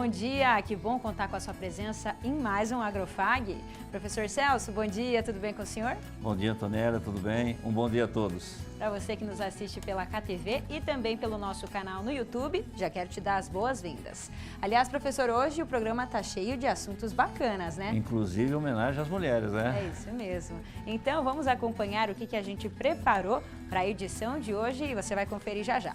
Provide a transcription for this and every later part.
bom dia! Que bom contar com a sua presença em mais um Agrofag. Professor Celso, bom dia, tudo bem com o senhor? Bom dia, Antonella, tudo bem? Um bom dia a todos. Para você que nos assiste pela KTV e também pelo nosso canal no YouTube, já quero te dar as boas-vindas. Aliás, professor, hoje o programa está cheio de assuntos bacanas, né? Inclusive homenagem às mulheres, né? É isso mesmo. Então vamos acompanhar o que a gente preparou para a edição de hoje e você vai conferir já já.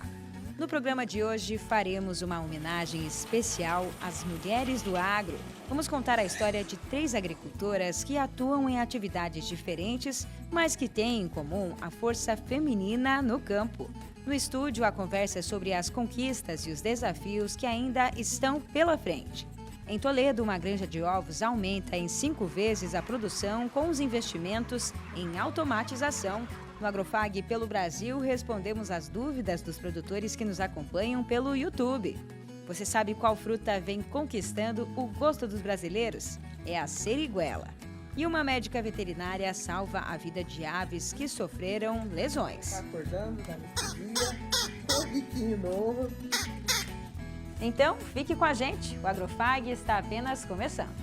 No programa de hoje faremos uma homenagem especial às mulheres do agro. Vamos contar a história de 3 agricultoras que atuam em atividades diferentes, mas que têm em comum a força feminina no campo. No estúdio, a conversa é sobre as conquistas e os desafios que ainda estão pela frente. Em Toledo, uma granja de ovos aumenta em 5 vezes a produção com os investimentos em automatização. No Agrofag pelo Brasil, respondemos as dúvidas dos produtores que nos acompanham pelo YouTube. Você sabe qual fruta vem conquistando o gosto dos brasileiros? É a seriguela. E uma médica veterinária salva a vida de aves que sofreram lesões. Tá acordando, tá nesse dia, um biquinho novo. Então, fique com a gente, o Agrofag está apenas começando.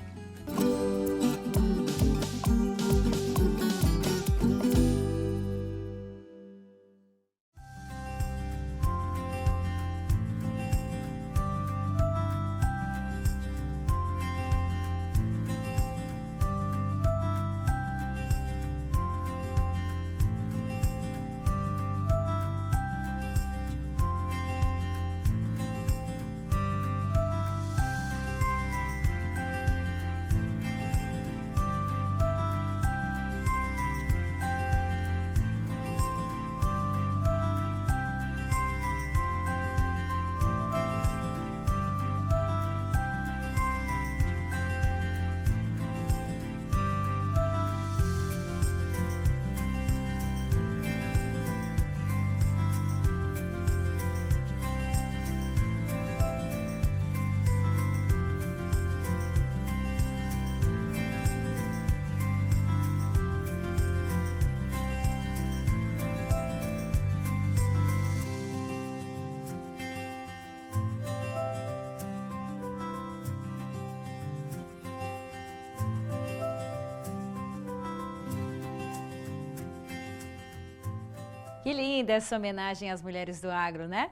Que linda essa homenagem às mulheres do agro, né?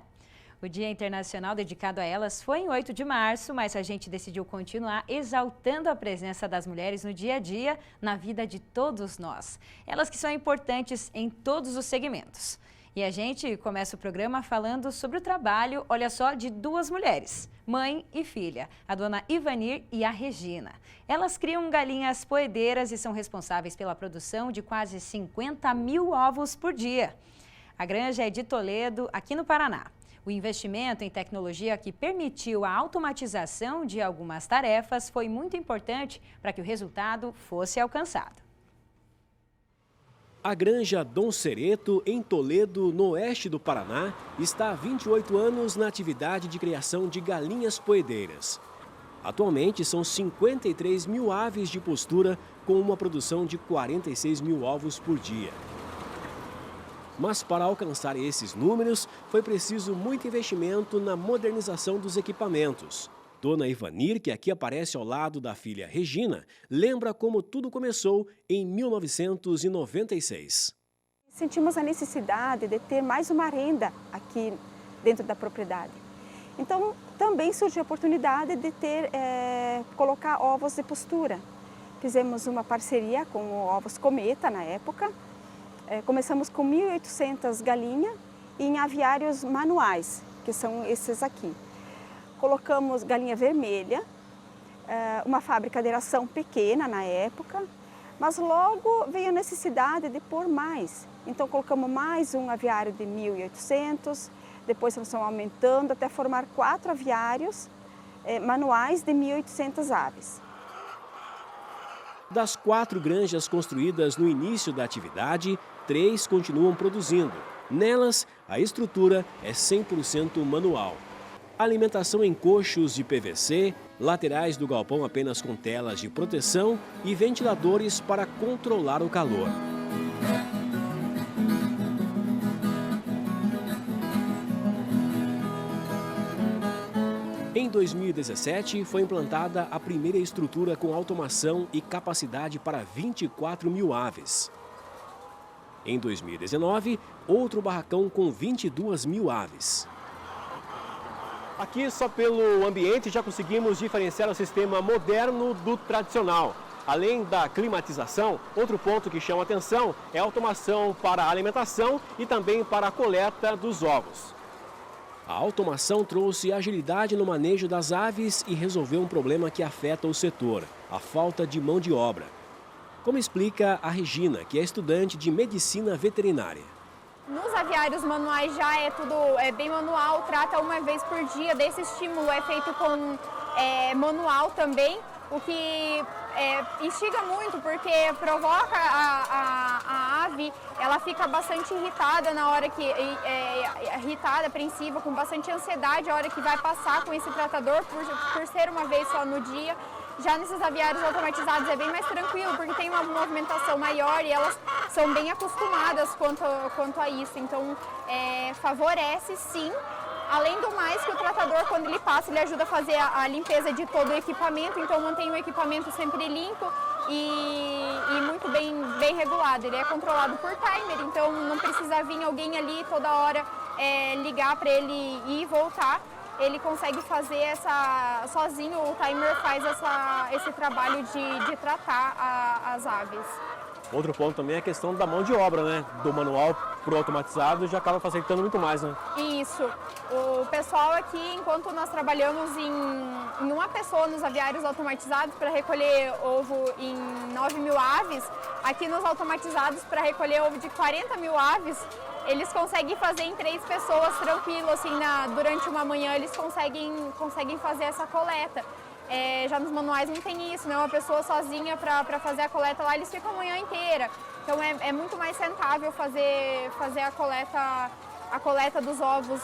O Dia Internacional dedicado a elas foi em 8 de março, mas a gente decidiu continuar exaltando a presença das mulheres no dia a dia, na vida de todos nós. Elas que são importantes em todos os segmentos. E a gente começa o programa falando sobre o trabalho, olha só, de 2 mulheres, mãe e filha, a dona Ivanir e a Regina. Elas criam galinhas poedeiras e são responsáveis pela produção de quase 50 mil ovos por dia. A granja é de Toledo, aqui no Paraná. O investimento em tecnologia que permitiu a automatização de algumas tarefas foi muito importante para que o resultado fosse alcançado. A granja Dom Cereto, em Toledo, no oeste do Paraná, está há 28 anos na atividade de criação de galinhas poedeiras. Atualmente, são 53 mil aves de postura, com uma produção de 46 mil ovos por dia. Mas para alcançar esses números, foi preciso muito investimento na modernização dos equipamentos. Dona Ivanir, que aqui aparece ao lado da filha Regina, lembra como tudo começou em 1996. Sentimos a necessidade de ter mais uma renda aqui dentro da propriedade. Então, também surgiu a oportunidade de colocar ovos de postura. Fizemos uma parceria com o Ovos Cometa na época. Começamos com 1.800 galinhas em aviários manuais, que são esses aqui. Colocamos galinha vermelha, uma fábrica de ração pequena na época, mas logo veio a necessidade de pôr mais. Então colocamos mais um aviário de 1.800, depois nós estamos aumentando até formar 4 aviários manuais de 1.800 aves. Das 4 granjas construídas no início da atividade, 3 continuam produzindo. Nelas, a estrutura é 100% manual. Alimentação em coxos de PVC, laterais do galpão apenas com telas de proteção e ventiladores para controlar o calor. Em 2017, foi implantada a primeira estrutura com automação e capacidade para 24 mil aves. Em 2019, outro barracão com 22 mil aves. Aqui, só pelo ambiente, já conseguimos diferenciar o sistema moderno do tradicional. Além da climatização, outro ponto que chama atenção é a automação para a alimentação e também para a coleta dos ovos. A automação trouxe agilidade no manejo das aves e resolveu um problema que afeta o setor, a falta de mão de obra. Como explica a Regina, que é estudante de medicina veterinária. Nos aviários manuais já é tudo bem manual, trata uma vez por dia, desse estímulo é feito com manual também, o que instiga muito porque provoca a ave, ela fica bastante irritada na hora que, irritada, apreensiva, com bastante ansiedade a hora que vai passar com esse tratador, por ser uma vez só no dia. Já nesses aviários automatizados é bem mais tranquilo, porque tem uma movimentação maior e elas são bem acostumadas quanto a isso. Então, favorece sim. Além do mais, que o tratador, quando ele passa, ele ajuda a fazer a limpeza de todo o equipamento, então mantém o equipamento sempre limpo e muito bem regulado. Ele é controlado por timer, então não precisa vir alguém ali toda hora ligar para ele ir e voltar. Ele consegue fazer sozinho, o timer faz esse trabalho de tratar as aves. Outro ponto também é a questão da mão de obra, né? Do manual para o automatizado já acaba facilitando muito mais, né? Isso. O pessoal aqui, enquanto nós trabalhamos em uma pessoa nos aviários automatizados para recolher ovo em 9 mil aves, aqui nos automatizados para recolher ovo de 40 mil aves, eles conseguem fazer em 3 pessoas tranquilo, assim, durante uma manhã eles conseguem fazer essa coleta. Já nos manuais não tem isso, né? Uma pessoa sozinha para fazer a coleta lá, eles ficam a manhã inteira. Então é muito mais rentável fazer a coleta dos ovos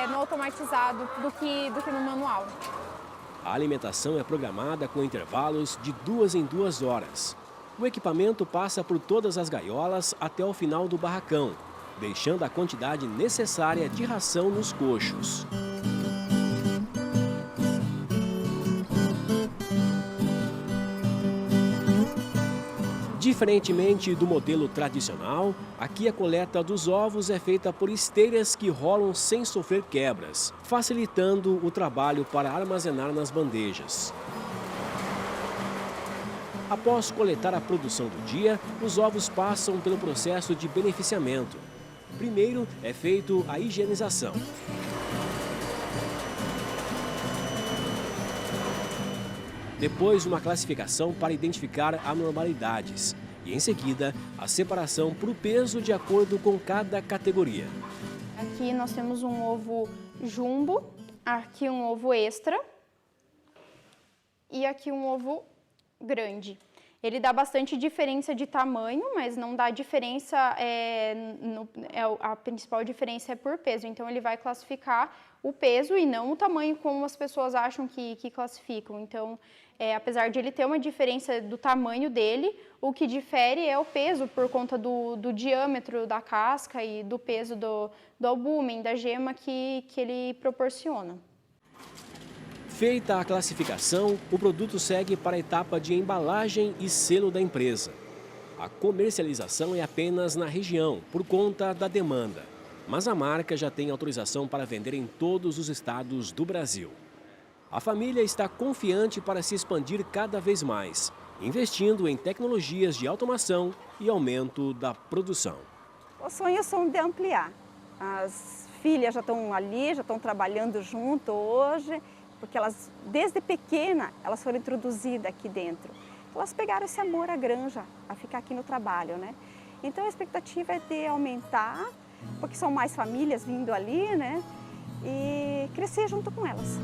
no automatizado do que no manual. A alimentação é programada com intervalos de 2 em 2 horas. O equipamento passa por todas as gaiolas até o final do barracão, deixando a quantidade necessária de ração nos coxos. Diferentemente do modelo tradicional, aqui a coleta dos ovos é feita por esteiras que rolam sem sofrer quebras, facilitando o trabalho para armazenar nas bandejas. Após coletar a produção do dia, os ovos passam pelo processo de beneficiamento. Primeiro é feito a higienização. Depois, uma classificação para identificar anormalidades. E, em seguida, a separação por peso de acordo com cada categoria. Aqui nós temos um ovo jumbo, aqui um ovo extra e aqui um ovo grande. Ele dá bastante diferença de tamanho, mas não dá diferença, a principal diferença é por peso. Então, ele vai classificar o peso e não o tamanho como as pessoas acham que classificam. Então, apesar de ele ter uma diferença do tamanho dele, o que difere é o peso por conta do diâmetro da casca e do peso do albúmen, da gema que ele proporciona. Feita a classificação, o produto segue para a etapa de embalagem e selo da empresa. A comercialização é apenas na região, por conta da demanda. Mas a marca já tem autorização para vender em todos os estados do Brasil. A família está confiante para se expandir cada vez mais, investindo em tecnologias de automação e aumento da produção. Os sonhos são de ampliar. As filhas já estão ali, já estão trabalhando junto hoje, porque elas, desde pequena, elas foram introduzidas aqui dentro. Elas pegaram esse amor à granja, a ficar aqui no trabalho, né? Então a expectativa é de aumentar, porque são mais famílias vindo ali, né? E crescer junto com elas.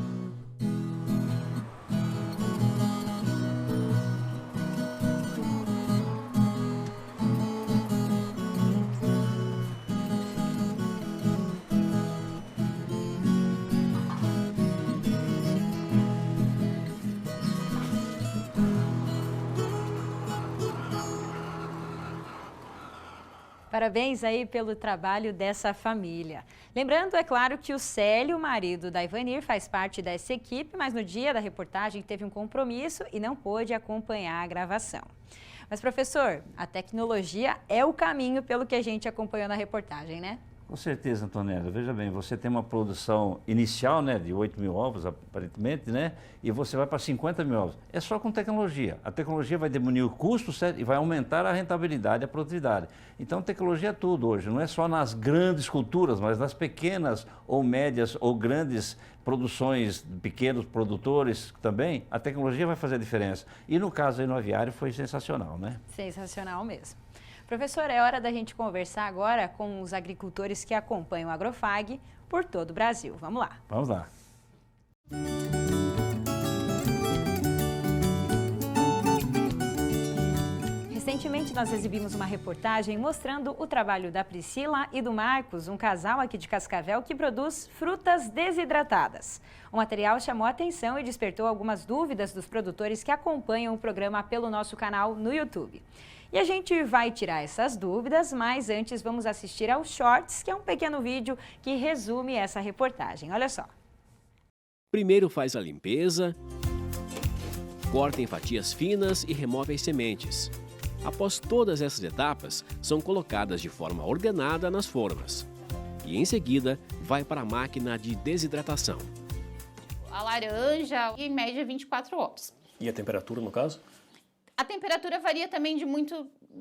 Parabéns aí pelo trabalho dessa família. Lembrando, é claro, que o Célio, marido da Ivanir, faz parte dessa equipe, mas no dia da reportagem teve um compromisso e não pôde acompanhar a gravação. Mas, professor, a tecnologia é o caminho pelo que a gente acompanhou na reportagem, né? Com certeza, Antonella. Veja bem, você tem uma produção inicial, né, de 8 mil ovos, aparentemente, né, e você vai para 50 mil ovos. É só com tecnologia. A tecnologia vai diminuir o custo, certo? E vai aumentar a rentabilidade e a produtividade. Então, tecnologia é tudo hoje. Não é só nas grandes culturas, mas nas pequenas ou médias ou grandes produções, pequenos produtores também, a tecnologia vai fazer a diferença. E no caso aí no aviário foi sensacional, né? Sensacional mesmo. Professor, é hora da gente conversar agora com os agricultores que acompanham o Agrofag por todo o Brasil. Vamos lá. Vamos lá. Recentemente nós exibimos uma reportagem mostrando o trabalho da Priscila e do Marcos, um casal aqui de Cascavel que produz frutas desidratadas. O material chamou a atenção e despertou algumas dúvidas dos produtores que acompanham o programa pelo nosso canal no YouTube. E a gente vai tirar essas dúvidas, mas antes vamos assistir ao Shorts, que é um pequeno vídeo que resume essa reportagem. Olha só. Primeiro faz a limpeza, corta em fatias finas e remove as sementes. Após todas essas etapas, são colocadas de forma ordenada nas formas. E em seguida, vai para a máquina de desidratação. A laranja, em média, 24 horas. E a temperatura, no caso? A temperatura varia também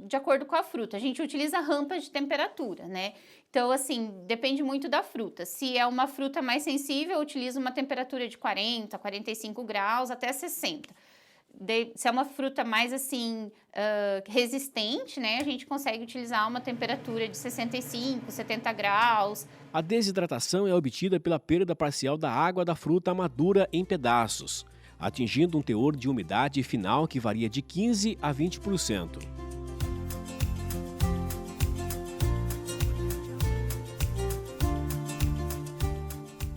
de acordo com a fruta. A gente utiliza rampas de temperatura, né? Então, assim, depende muito da fruta. Se é uma fruta mais sensível, utiliza uma temperatura de 40, 45 graus até 60. Se é uma fruta mais, assim, resistente, né? A gente consegue utilizar uma temperatura de 65, 70 graus. A desidratação é obtida pela perda parcial da água da fruta madura em pedaços, atingindo um teor de umidade final que varia de 15% a 20%.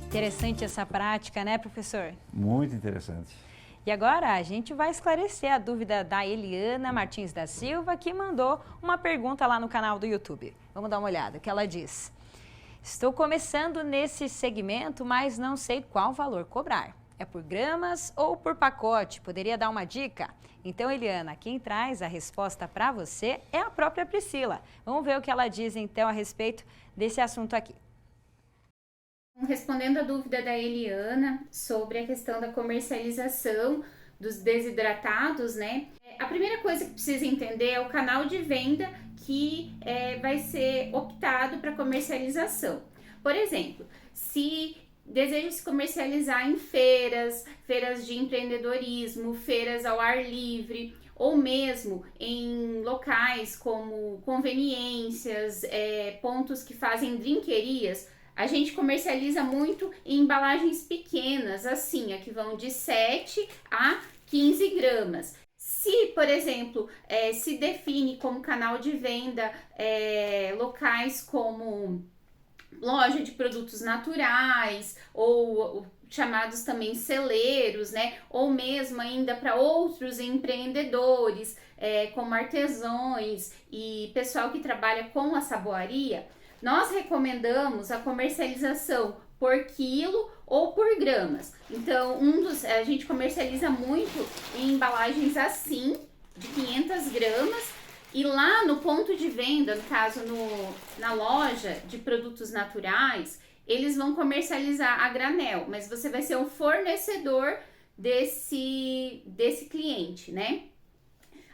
Interessante essa prática, né, professor? Muito interessante. E agora a gente vai esclarecer a dúvida da Eliana Martins da Silva, que mandou uma pergunta lá no canal do YouTube. Vamos dar uma olhada, o que ela diz. Estou começando nesse segmento, mas não sei qual valor cobrar. É por gramas ou por pacote? Poderia dar uma dica? Então, Eliana, quem traz a resposta para você é a própria Priscila. Vamos ver o que ela diz, então, a respeito desse assunto aqui. Respondendo a dúvida da Eliana sobre a questão da comercialização dos desidratados, né? A primeira coisa que precisa entender é o canal de venda que vai ser optado para comercialização. Por exemplo, se deseja se comercializar em feiras de empreendedorismo, feiras ao ar livre, ou mesmo em locais como conveniências, pontos que fazem drinkerias, a gente comercializa muito em embalagens pequenas, assim, que vão de 7 a 15 gramas. Se, por exemplo, se define como canal de venda locais como loja de produtos naturais ou chamados também celeiros, né? Ou mesmo ainda para outros empreendedores, como artesãos e pessoal que trabalha com a saboaria, nós recomendamos a comercialização por quilo ou por gramas. Então, a gente comercializa muito em embalagens assim, de 500 gramas, e lá no ponto de venda, no caso na loja de produtos naturais, eles vão comercializar a granel, mas você vai ser o fornecedor desse cliente, né?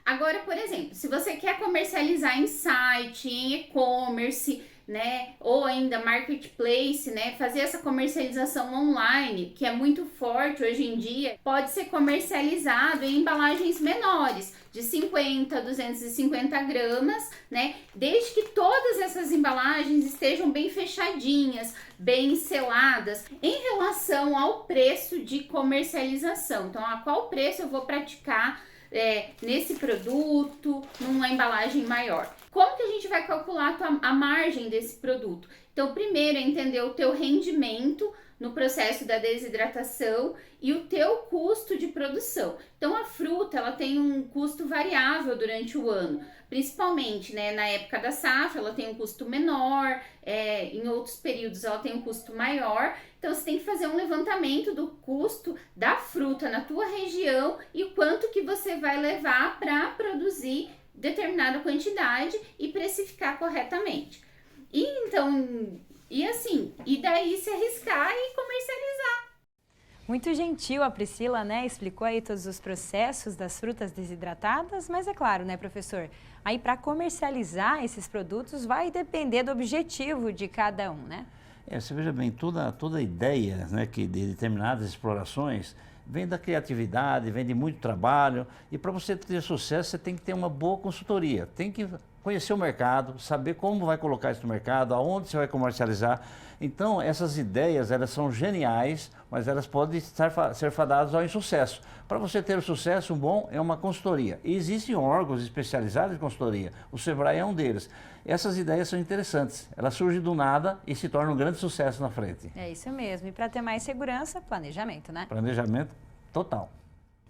Agora, por exemplo, se você quer comercializar em site, em e-commerce, né, ou ainda marketplace, né, fazer essa comercialização online, que é muito forte hoje em dia, pode ser comercializado em embalagens menores, de 50 a 250 gramas, né, desde que todas essas embalagens estejam bem fechadinhas, bem seladas, em relação ao preço de comercialização. Então, a qual preço eu vou praticar nesse produto, numa embalagem maior. Como que a gente vai calcular a margem desse produto? Então, primeiro é entender o teu rendimento no processo da desidratação e o teu custo de produção. Então a fruta ela tem um custo variável durante o ano, principalmente, né, na época da safra ela tem um custo menor, em outros períodos ela tem um custo maior. Então você tem que fazer um levantamento do custo da fruta na tua região e o quanto que você vai levar para produzir determinada quantidade e precificar corretamente. E daí se arriscar e comercializar. Muito gentil a Priscila, né? Explicou aí todos os processos das frutas desidratadas, mas é claro, né, professor? Aí para comercializar esses produtos vai depender do objetivo de cada um, né? Você veja bem, toda a ideia, né, que de determinadas explorações vem da criatividade, vem de muito trabalho, e para você ter sucesso você tem que ter uma boa consultoria, tem que conhecer o mercado, saber como vai colocar isso no mercado, aonde você vai comercializar. Então essas ideias, elas são geniais, mas elas podem ser fadadas ao insucesso. Para você ter o sucesso bom, é uma consultoria. E existem órgãos especializados em consultoria, o Sebrae é um deles. Essas ideias são interessantes, elas surgem do nada e se tornam um grande sucesso na frente. É isso mesmo, e para ter mais segurança, planejamento, né? Planejamento total.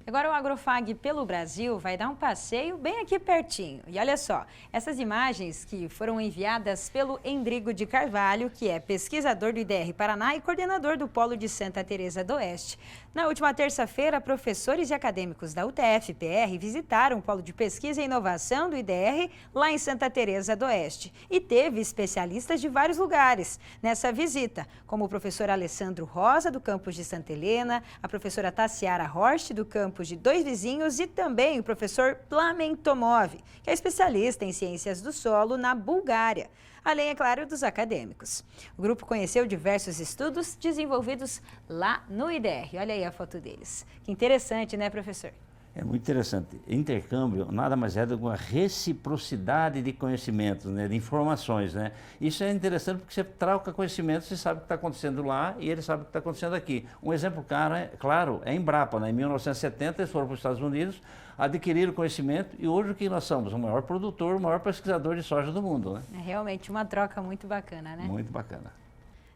Agora o Agrofag pelo Brasil vai dar um passeio bem aqui pertinho. E olha só, essas imagens que foram enviadas pelo Endrigo de Carvalho, que é pesquisador do IDR Paraná e coordenador do Polo de Santa Teresa do Oeste. Na última terça-feira, professores e acadêmicos da UTF-PR visitaram o Polo de Pesquisa e Inovação do IDR lá em Santa Teresa do Oeste. E teve especialistas de vários lugares nessa visita, como o professor Alessandro Rosa, do campus de Santa Helena, a professora Tassiara Horst, do campus de Dois Vizinhos, e também o professor Plamen Tomov, que é especialista em ciências do solo na Bulgária, além, é claro, dos acadêmicos. O grupo conheceu diversos estudos desenvolvidos lá no IDR. Olha aí a foto deles. Que interessante, né, professor? É muito interessante. Intercâmbio nada mais é do que uma reciprocidade de conhecimentos, né, de informações, né? Isso é interessante porque você troca conhecimento, você sabe o que está acontecendo lá e ele sabe o que está acontecendo aqui. Um exemplo claro é a Embrapa, né? Em 1970 eles foram para os Estados Unidos, adquiriram conhecimento e hoje o que nós somos? O maior produtor, o maior pesquisador de soja do mundo, né? É realmente uma troca muito bacana, né? Muito bacana.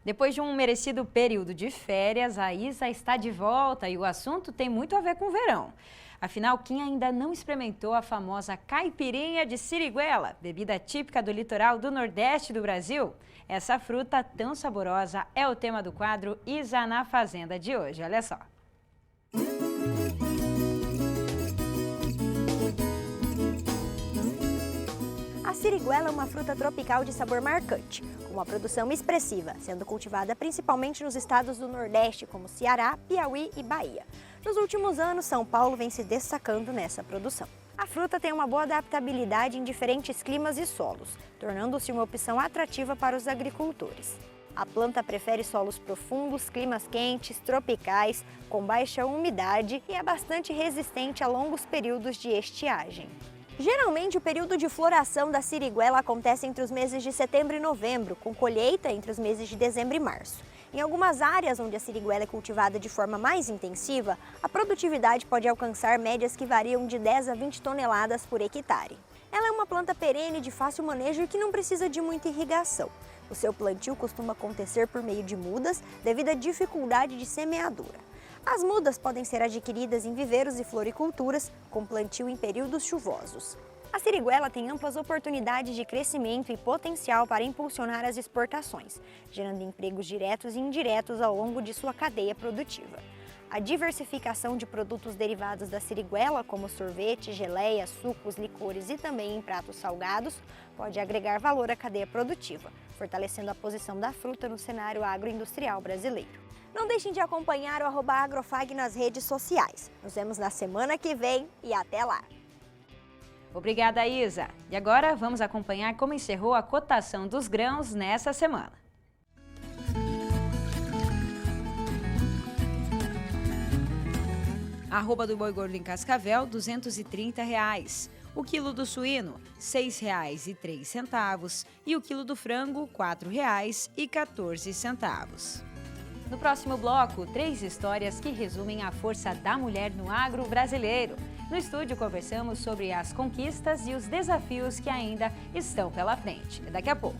Depois de um merecido período de férias, a Isa está de volta e o assunto tem muito a ver com o verão. Afinal, quem ainda não experimentou a famosa caipirinha de siriguela, bebida típica do litoral do Nordeste do Brasil? Essa fruta tão saborosa é o tema do quadro Isa na Fazenda de hoje. Olha só. A siriguela é uma fruta tropical de sabor marcante, com uma produção expressiva, sendo cultivada principalmente nos estados do Nordeste, como Ceará, Piauí e Bahia. Nos últimos anos, São Paulo vem se destacando nessa produção. A fruta tem uma boa adaptabilidade em diferentes climas e solos, tornando-se uma opção atrativa para os agricultores. A planta prefere solos profundos, climas quentes, tropicais, com baixa umidade e é bastante resistente a longos períodos de estiagem. Geralmente, o período de floração da siriguela acontece entre os meses de setembro e novembro, com colheita entre os meses de dezembro e março. Em algumas áreas onde a siriguela é cultivada de forma mais intensiva, a produtividade pode alcançar médias que variam de 10 a 20 toneladas por hectare. Ela é uma planta perene de fácil manejo e que não precisa de muita irrigação. O seu plantio costuma acontecer por meio de mudas, devido à dificuldade de semeadura. As mudas podem ser adquiridas em viveiros e floriculturas, com plantio em períodos chuvosos. A siriguela tem amplas oportunidades de crescimento e potencial para impulsionar as exportações, gerando empregos diretos e indiretos ao longo de sua cadeia produtiva. A diversificação de produtos derivados da siriguela, como sorvete, geleia, sucos, licores e também em pratos salgados, pode agregar valor à cadeia produtiva, fortalecendo a posição da fruta no cenário agroindustrial brasileiro. Não deixem de acompanhar o @agrofag nas redes sociais. Nos vemos na semana que vem e até lá! Obrigada, Isa. E agora vamos acompanhar como encerrou a cotação dos grãos nessa semana. A arroba do boi gordo em Cascavel, R$ 230. O quilo do suíno, R$ 6,03. E o quilo do frango, R$ 4,14. No próximo bloco, 3 histórias que resumem a força da mulher no agro brasileiro. No estúdio, conversamos sobre as conquistas e os desafios que ainda estão pela frente. Daqui a pouco.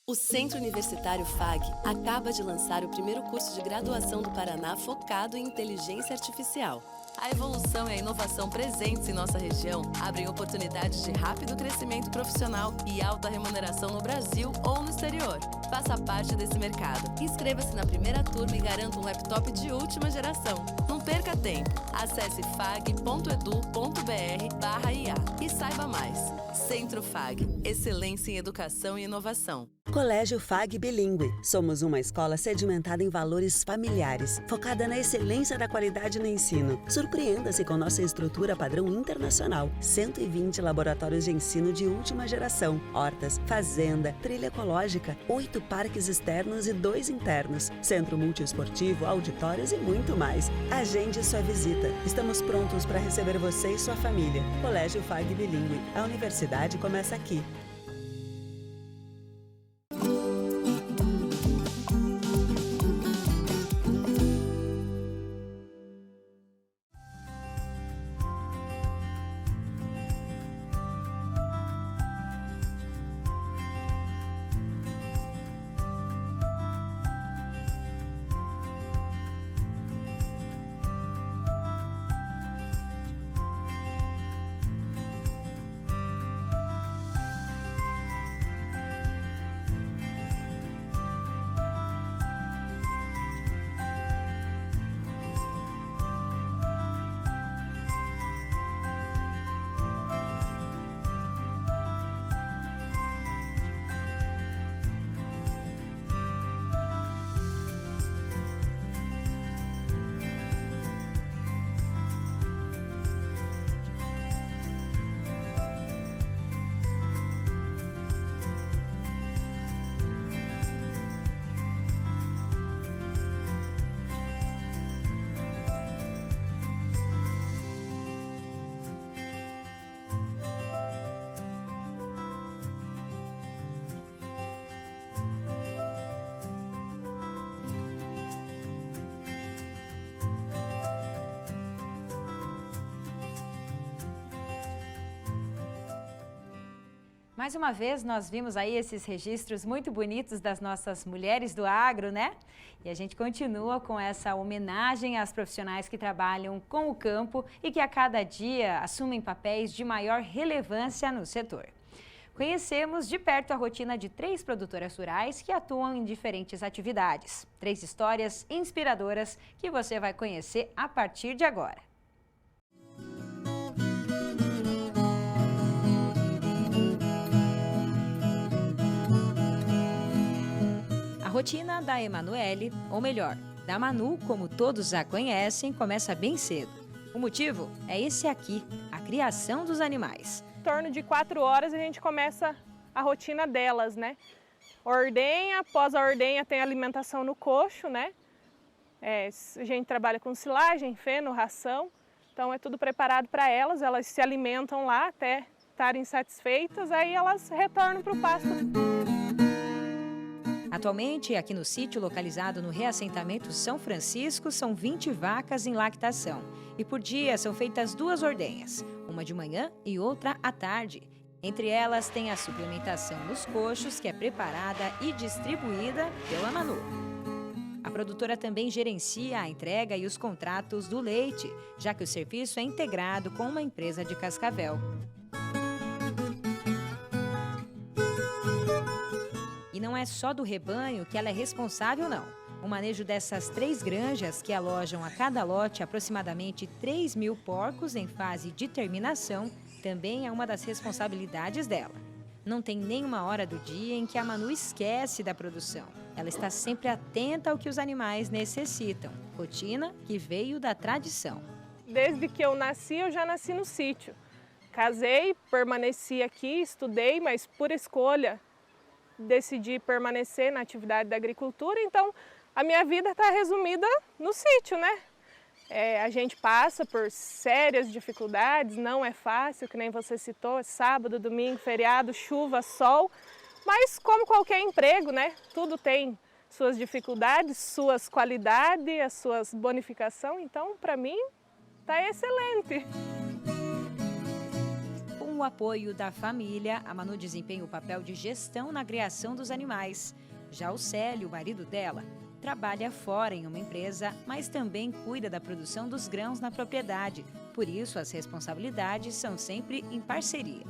O Centro Universitário FAG acaba de lançar o primeiro curso de graduação do Paraná focado em inteligência artificial. A evolução e a inovação presentes em nossa região abrem oportunidades de rápido crescimento profissional e alta remuneração no Brasil ou no exterior. Faça parte desse mercado. Inscreva-se na primeira turma e garanta um laptop de última geração. Não perca tempo. Acesse fag.edu.br/IA e saiba mais. Centro FAG. Excelência em educação e inovação. Colégio FAG Bilíngue. Somos uma escola sedimentada em valores familiares, focada na excelência da qualidade no ensino. Surpreenda-se com nossa estrutura padrão internacional. 120 laboratórios de ensino de última geração, hortas, fazenda, trilha ecológica, 8 parques externos e 2 internos, centro multiesportivo, auditórios e muito mais. Agende sua visita. Estamos prontos para receber você e sua família. Colégio FAG Bilíngue. A universidade começa aqui. Mais uma vez, nós vimos aí esses registros muito bonitos das nossas mulheres do agro, né? E a gente continua com essa homenagem às profissionais que trabalham com o campo e que a cada dia assumem papéis de maior relevância no setor. Conhecemos de perto a rotina de 3 produtoras rurais que atuam em diferentes atividades. 3 histórias inspiradoras que você vai conhecer a partir de agora. A rotina da Emanuele, ou melhor, da Manu, como todos a conhecem, começa bem cedo. O motivo é esse aqui, a criação dos animais. Em torno de 4 horas a gente começa a rotina delas, né? Ordenha, após a ordenha tem alimentação no coxo, né? A gente trabalha com silagem, feno, ração, então é tudo preparado para elas, elas se alimentam lá até estarem satisfeitas, aí elas retornam para o pasto. Atualmente, aqui no sítio localizado no reassentamento São Francisco, são 20 vacas em lactação. E por dia são feitas 2 ordenhas, uma de manhã e outra à tarde. Entre elas tem a suplementação nos coxos, que é preparada e distribuída pela Manu. A produtora também gerencia a entrega e os contratos do leite, já que o serviço é integrado com uma empresa de Cascavel. E não é só do rebanho que ela é responsável, não. O manejo dessas 3 granjas, que alojam a cada lote aproximadamente 3.000 porcos em fase de terminação, também é uma das responsabilidades dela. Não tem nenhuma hora do dia em que a Manu esquece da produção. Ela está sempre atenta ao que os animais necessitam. Rotina que veio da tradição. Desde que eu já nasci no sítio. Casei, permaneci aqui, estudei, mas por escolha decidi permanecer na atividade da agricultura, então a minha vida está resumida no sítio, né? A gente passa por sérias dificuldades, não é fácil, que nem você citou, sábado, domingo, feriado, chuva, sol, mas como qualquer emprego, né? Tudo tem suas dificuldades, suas qualidades, as suas bonificações, então para mim está excelente. Um Com o apoio da família, a Manu desempenha o papel de gestão na criação dos animais. Já o Célio, o marido dela, trabalha fora em uma empresa, mas também cuida da produção dos grãos na propriedade. Por isso, as responsabilidades são sempre em parceria.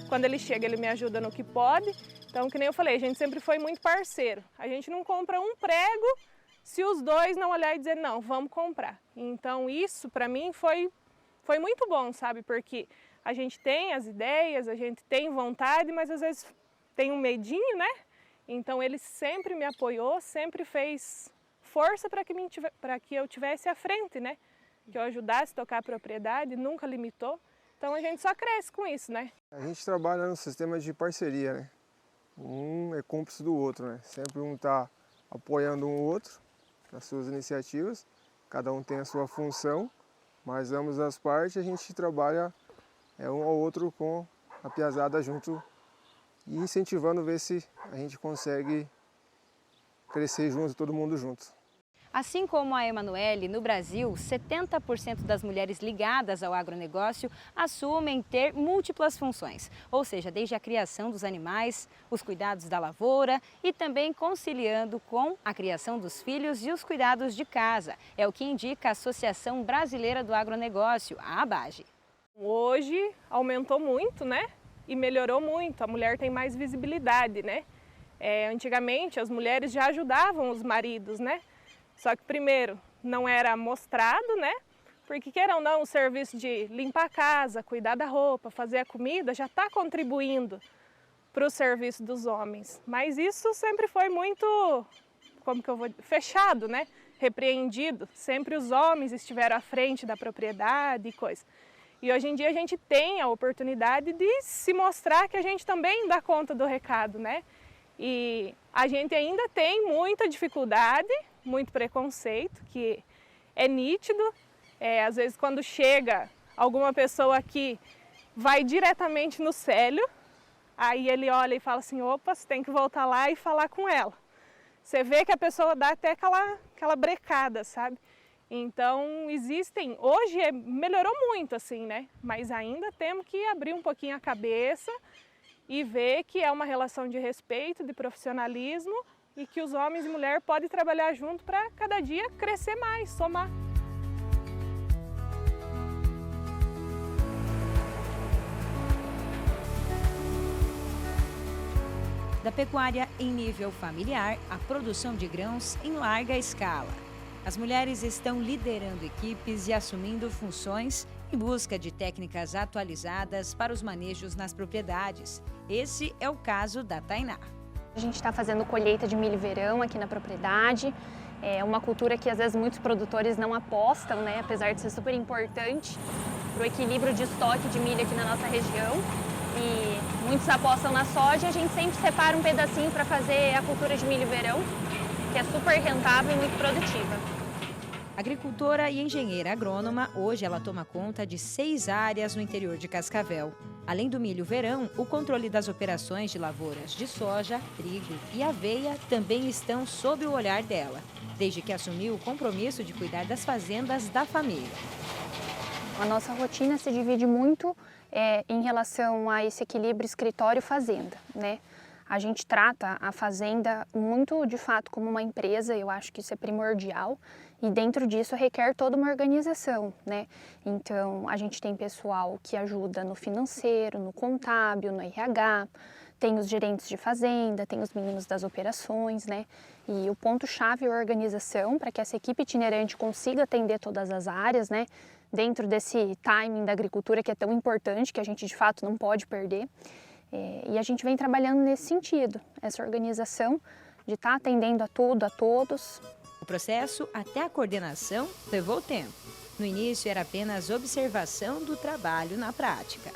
Quando ele chega, ele me ajuda no que pode. Então, que nem eu falei, a gente sempre foi muito parceiro. A gente não compra um prego se os dois não olhar e dizer, não, vamos comprar. Então, isso para mim foi muito bom, sabe? Porque a gente tem as ideias, a gente tem vontade, mas às vezes tem um medinho, né? Então, ele sempre me apoiou, sempre fez força para que eu tivesse à frente, né? Que eu ajudasse a tocar a propriedade, nunca limitou. Então, a gente só cresce com isso, né? A gente trabalha no sistema de parceria, né? Um é cúmplice do outro, né? Sempre um está apoiando um outro nas suas iniciativas, cada um tem a sua função, mas ambas as partes a gente trabalha um ao outro com a piazada junto e incentivando ver se a gente consegue crescer junto, todo mundo junto. Assim como a Emanuele, no Brasil, 70% das mulheres ligadas ao agronegócio assumem ter múltiplas funções, ou seja, desde a criação dos animais, os cuidados da lavoura e também conciliando com a criação dos filhos e os cuidados de casa. É o que indica a Associação Brasileira do Agronegócio, a ABAGE. Hoje aumentou muito, né? E melhorou muito, a mulher tem mais visibilidade, né? Antigamente as mulheres já ajudavam os maridos, né? Só que primeiro não era mostrado, né? Porque queira ou não, o serviço de limpar a casa, cuidar da roupa, fazer a comida já está contribuindo para o serviço dos homens. Mas isso sempre foi muito, fechado, né? Repreendido. Sempre os homens estiveram à frente da propriedade e coisa. E hoje em dia a gente tem a oportunidade de se mostrar que a gente também dá conta do recado, né? E a gente ainda tem muita dificuldade, muito preconceito, que é nítido. Às vezes quando chega alguma pessoa aqui, vai diretamente no Célio, aí ele olha e fala assim, opa, você tem que voltar lá e falar com ela. Você vê que a pessoa dá até aquela brecada, sabe? Então hoje melhorou muito assim, né? Mas ainda temos que abrir um pouquinho a cabeça e ver que é uma relação de respeito, de profissionalismo e que os homens e mulheres podem trabalhar junto para cada dia crescer mais, somar. Da pecuária em nível familiar à produção de grãos em larga escala. As mulheres estão liderando equipes e assumindo funções em busca de técnicas atualizadas para os manejos nas propriedades. Esse é o caso da Tainá. A gente está fazendo colheita de milho verão aqui na propriedade. É uma cultura que às vezes muitos produtores não apostam, né? Apesar de ser super importante para o equilíbrio de estoque de milho aqui na nossa região. E muitos apostam na soja, a gente sempre separa um pedacinho para fazer a cultura de milho verão, que é super rentável e muito produtiva. Agricultora e engenheira agrônoma, hoje ela toma conta de 6 áreas no interior de Cascavel. Além do milho verão, o controle das operações de lavouras de soja, trigo e aveia também estão sob o olhar dela, desde que assumiu o compromisso de cuidar das fazendas da família. A nossa rotina se divide muito em relação a esse equilíbrio escritório-fazenda, né? A gente trata a fazenda muito, de fato, como uma empresa, eu acho que isso é primordial, e dentro disso requer toda uma organização, né? Então, a gente tem pessoal que ajuda no financeiro, no contábil, no RH, tem os gerentes de fazenda, tem os meninos das operações, né? E o ponto-chave é a organização para que essa equipe itinerante consiga atender todas as áreas, né? Dentro desse timing da agricultura que é tão importante, que a gente, de fato, não pode perder. E a gente vem trabalhando nesse sentido, essa organização de estar atendendo a tudo, a todos. O processo até a coordenação levou tempo. No início era apenas observação do trabalho na prática.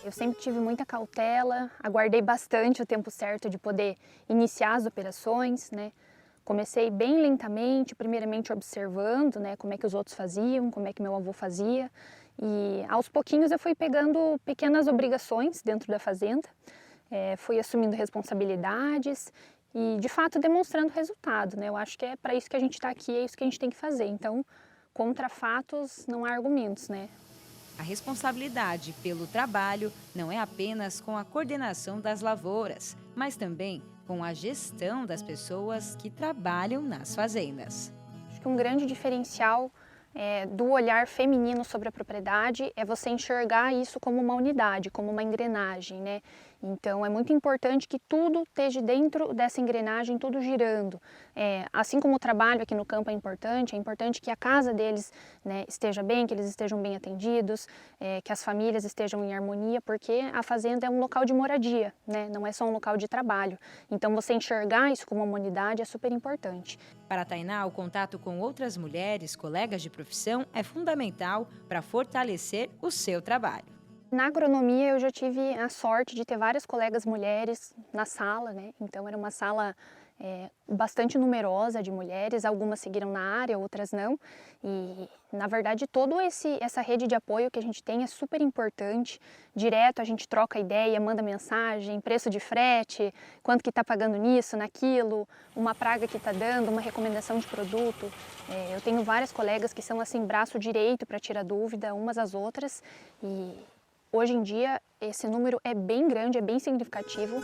Eu sempre tive muita cautela, aguardei bastante o tempo certo de poder iniciar as operações, né? Comecei bem lentamente, primeiramente observando, né, como é que os outros faziam, como é que meu avô fazia. E aos pouquinhos eu fui pegando pequenas obrigações dentro da fazenda, fui assumindo responsabilidades e de fato demonstrando resultado, né? Eu acho que é para isso que a gente está aqui, é isso que a gente tem que fazer. Então, contra fatos não há argumentos, né? A responsabilidade pelo trabalho não é apenas com a coordenação das lavouras, mas também com a gestão das pessoas que trabalham nas fazendas. Acho que um grande diferencial do olhar feminino sobre a propriedade é você enxergar isso como uma unidade, como uma engrenagem, né? Então é muito importante que tudo esteja dentro dessa engrenagem, tudo girando. Assim como o trabalho aqui no campo é importante que a casa deles, né, esteja bem, que eles estejam bem atendidos, que as famílias estejam em harmonia, porque a fazenda é um local de moradia, né? Não é só um local de trabalho. Então você enxergar isso como uma unidade é super importante. Para a Tainá, o contato com outras mulheres, colegas de profissão, é fundamental para fortalecer o seu trabalho. Na agronomia eu já tive a sorte de ter várias colegas mulheres na sala, né? Então era uma sala bastante numerosa de mulheres, algumas seguiram na área, outras não. E na verdade toda essa rede de apoio que a gente tem é super importante. Direto a gente troca ideia, manda mensagem, preço de frete, quanto que está pagando nisso, naquilo, uma praga que está dando, uma recomendação de produto. Eu tenho várias colegas que são assim braço direito para tirar dúvida umas às outras e hoje em dia, esse número é bem grande, é bem significativo.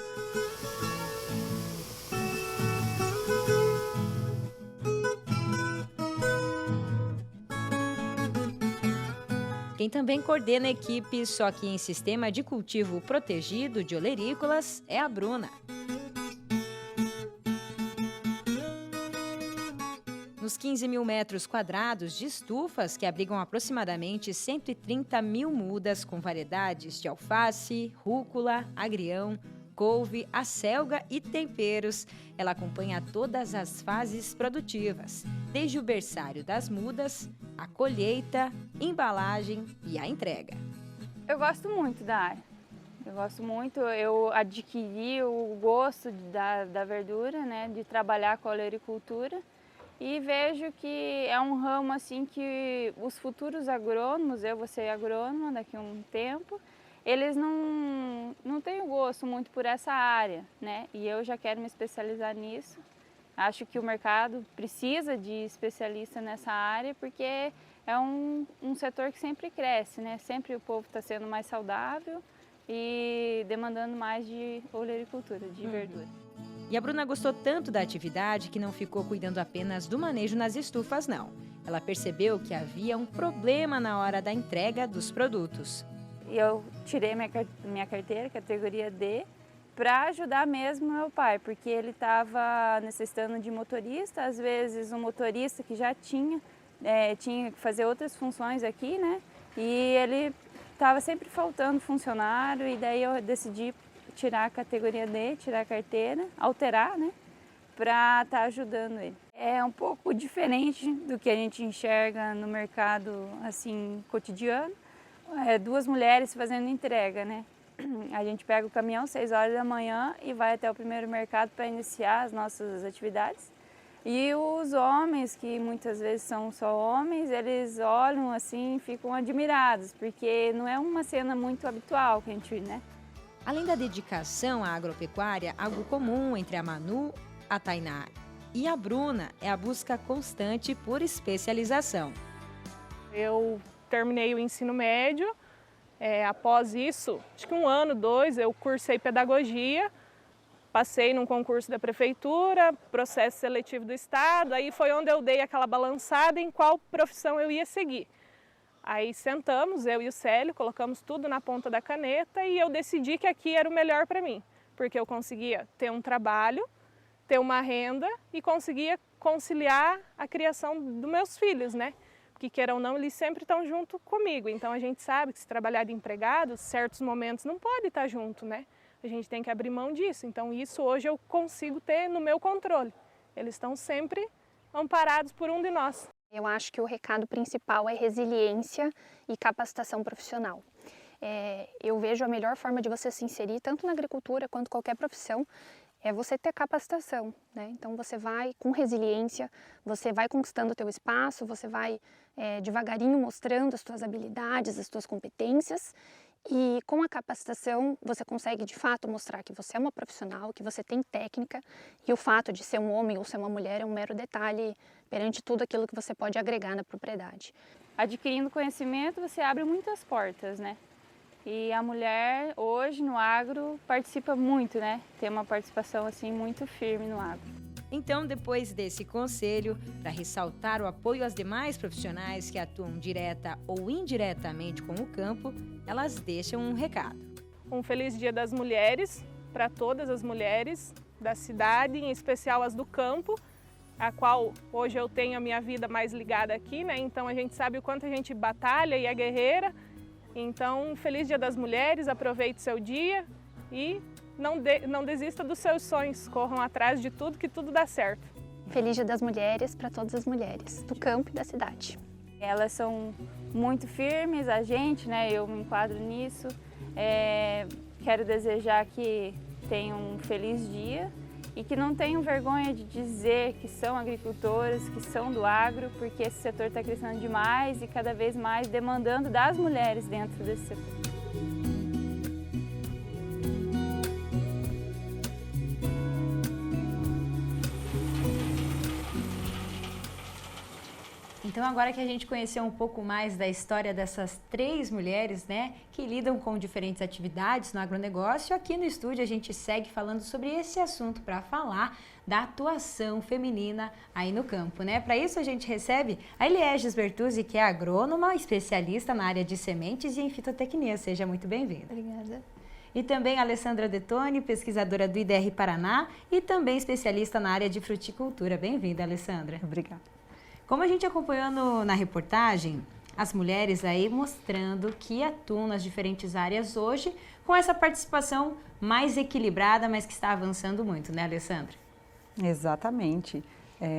Quem também coordena a equipe, só que em sistema de cultivo protegido de olerícolas, é a Bruna. Nos 15 mil metros quadrados de estufas, que abrigam aproximadamente 130 mil mudas com variedades de alface, rúcula, agrião, couve, acelga e temperos, ela acompanha todas as fases produtivas, desde o berçário das mudas, a colheita, embalagem e a entrega. Eu gosto muito da área. Eu adquiri o gosto da verdura, né, de trabalhar com a olericultura. E vejo que é um ramo assim que os futuros agrônomos, eu vou ser agrônoma daqui a um tempo, eles não têm o gosto muito por essa área, né? E eu já quero me especializar nisso. Acho que o mercado precisa de especialista nessa área porque é um setor que sempre cresce, né? Sempre o povo está sendo mais saudável e demandando mais de olericultura, de verdura. E a Bruna gostou tanto da atividade que não ficou cuidando apenas do manejo nas estufas, não. Ela percebeu que havia um problema na hora da entrega dos produtos. Eu tirei minha carteira, categoria D, para ajudar mesmo meu pai, porque ele estava necessitando de motorista, às vezes um motorista que já tinha que fazer outras funções aqui, né? E ele estava sempre faltando funcionário e daí eu decidi tirar a categoria D, tirar a carteira, alterar, né, para estar ajudando ele. É um pouco diferente do que a gente enxerga no mercado, assim, cotidiano. Duas mulheres fazendo entrega, né. A gente pega o caminhão 6 horas da manhã e vai até o primeiro mercado para iniciar as nossas atividades. E os homens, que muitas vezes são só homens, eles olham assim e ficam admirados, porque não é uma cena muito habitual que a gente, né. Além da dedicação à agropecuária, algo comum entre a Manu, a Tainá e a Bruna é a busca constante por especialização. Eu terminei o ensino médio, após isso, acho que 1 ano, 2, eu cursei pedagogia, passei num concurso da prefeitura, processo seletivo do estado, aí foi onde eu dei aquela balançada em qual profissão eu ia seguir. Aí sentamos, eu e o Célio, colocamos tudo na ponta da caneta e eu decidi que aqui era o melhor para mim, porque eu conseguia ter um trabalho, ter uma renda e conseguia conciliar a criação dos meus filhos, né? Porque queira ou não, eles sempre estão junto comigo, então a gente sabe que se trabalhar de empregado, certos momentos não pode estar junto, né? A gente tem que abrir mão disso, então isso hoje eu consigo ter no meu controle. Eles estão sempre amparados por um de nós. Eu acho que o recado principal é resiliência e capacitação profissional. Eu vejo a melhor forma de você se inserir, tanto na agricultura quanto qualquer profissão, é você ter capacitação, né? Então você vai com resiliência, você vai conquistando o teu espaço, você vai devagarinho mostrando as tuas habilidades, as tuas competências e com a capacitação você consegue de fato mostrar que você é uma profissional, que você tem técnica e o fato de ser um homem ou ser uma mulher é um mero detalhe perante tudo aquilo que você pode agregar na propriedade. adquirindo conhecimento, você abre muitas portas, né? E a mulher hoje no agro participa muito, né? Tem uma participação assim muito firme no agro. Então, depois desse conselho, para ressaltar o apoio às demais profissionais que atuam direta ou indiretamente com o campo, elas deixam um recado. Um feliz Dia das Mulheres para todas as mulheres da cidade, em especial as do campo, a qual hoje eu tenho a minha vida mais ligada aqui, né? Então a gente sabe o quanto a gente batalha e é guerreira. Então, feliz Dia das Mulheres, aproveite seu dia e não desista dos seus sonhos, corram atrás de tudo, que tudo dá certo. Feliz Dia das Mulheres para todas as mulheres do campo e da cidade. Elas são muito firmes, a gente, né? Eu me enquadro nisso. Quero desejar que tenham um feliz dia e que não tenham vergonha de dizer que são agricultoras, que são do agro, porque esse setor está crescendo demais e cada vez mais demandando das mulheres dentro desse setor. Então, agora que a gente conheceu um pouco mais da história dessas 3 mulheres, né, que lidam com diferentes atividades no agronegócio, aqui no estúdio a gente segue falando sobre esse assunto para falar da atuação feminina aí no campo, né? Para isso a gente recebe a Eliéges Bertuzzi, que é agrônoma, especialista na área de sementes e em fitotecnia. Seja muito bem-vinda. Obrigada. E também a Alessandra Detoni, pesquisadora do IDR Paraná e também especialista na área de fruticultura. Bem-vinda, Alessandra. Obrigada. Como a gente acompanhou na reportagem, as mulheres aí mostrando que atuam nas diferentes áreas hoje com essa participação mais equilibrada, mas que está avançando muito, né, Alessandra? Exatamente.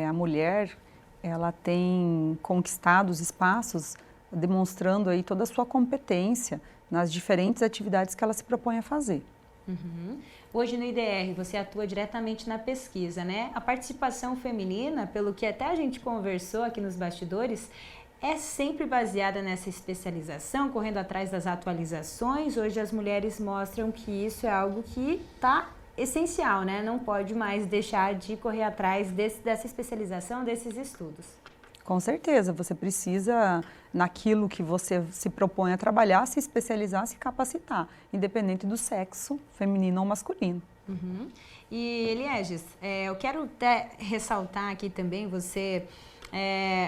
A mulher, ela tem conquistado os espaços demonstrando aí toda a sua competência nas diferentes atividades que ela se propõe a fazer. Uhum. Hoje no IDR você atua diretamente na pesquisa, né? A participação feminina, pelo que até a gente conversou aqui nos bastidores, é sempre baseada nessa especialização, correndo atrás das atualizações. Hoje as mulheres mostram que isso é algo que está essencial, né? Não pode mais deixar de correr atrás dessa especialização, desses estudos. Com certeza, você precisa, naquilo que você se propõe a trabalhar, se especializar, se capacitar, independente do sexo, feminino ou masculino. Uhum. E Eliéges, eu quero até ressaltar aqui também, você,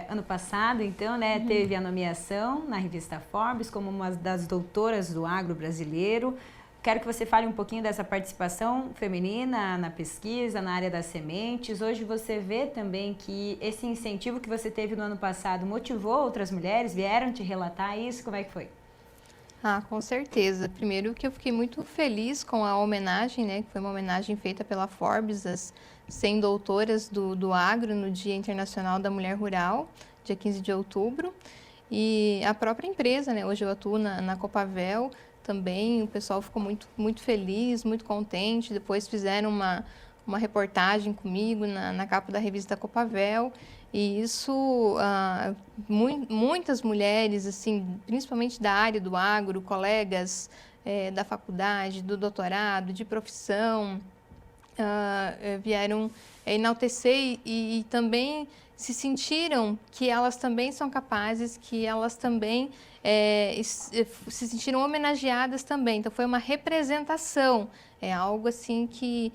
ano passado, então, né, teve a nomeação na revista Forbes como uma das doutoras do agro brasileiro. Quero que você fale um pouquinho dessa participação feminina na pesquisa, na área das sementes. Hoje você vê também que esse incentivo que você teve no ano passado motivou outras mulheres, vieram te relatar isso, como é que foi? Com certeza. Primeiro que eu fiquei muito feliz com a homenagem, né, que foi uma homenagem feita pela Forbes, às 100 doutoras do agro no Dia Internacional da Mulher Rural, dia 15 de outubro. E a própria empresa, né, hoje eu atuo na Copavel, também o pessoal ficou muito feliz, muito contente. Depois fizeram uma reportagem comigo na capa da revista Copavel. E isso, muitas mulheres, assim, principalmente da área do agro, colegas da faculdade, do doutorado, de profissão, vieram enaltecer e também se sentiram que elas também são capazes, que elas também se sentiram homenageadas também. Então, foi uma representação, algo assim que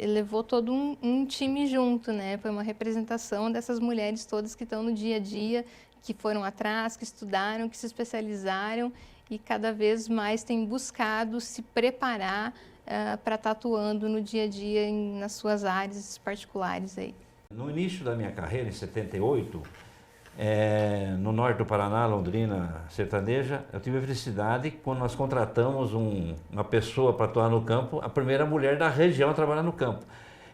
levou todo um time junto, né? Foi uma representação dessas mulheres todas que estão no dia a dia, que foram atrás, que estudaram, que se especializaram e cada vez mais têm buscado se preparar para estar atuando no dia a dia nas suas áreas particulares aí. No início da minha carreira, em 78, no norte do Paraná, Londrina sertaneja, eu tive a felicidade quando nós contratamos uma pessoa para atuar no campo, a primeira mulher da região a trabalhar no campo.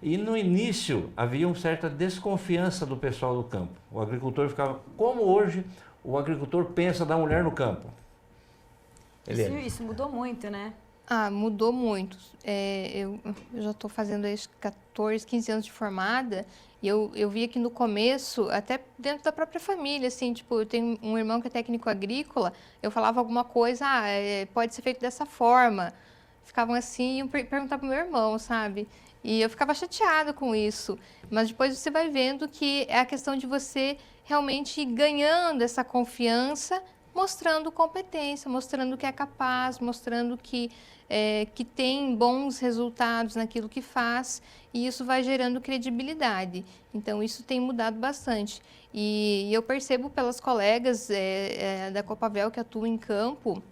E no início havia uma certa desconfiança do pessoal do campo. O agricultor ficava, como hoje o agricultor pensa da mulher no campo? Isso mudou muito, né? Mudou muito. Eu já estou fazendo 14, 15 anos de formada e eu via que no começo, até dentro da própria família, assim, tipo, eu tenho um irmão que é técnico agrícola, eu falava alguma coisa, pode ser feito dessa forma. Ficavam assim, e perguntava para o meu irmão, sabe? E eu ficava chateada com isso. Mas depois você vai vendo que é a questão de você realmente ganhando essa confiança, mostrando competência, mostrando que é capaz, mostrando que tem bons resultados naquilo que faz, e isso vai gerando credibilidade. Então, isso tem mudado bastante. E eu percebo pelas colegas da Copavel que atuam em campo,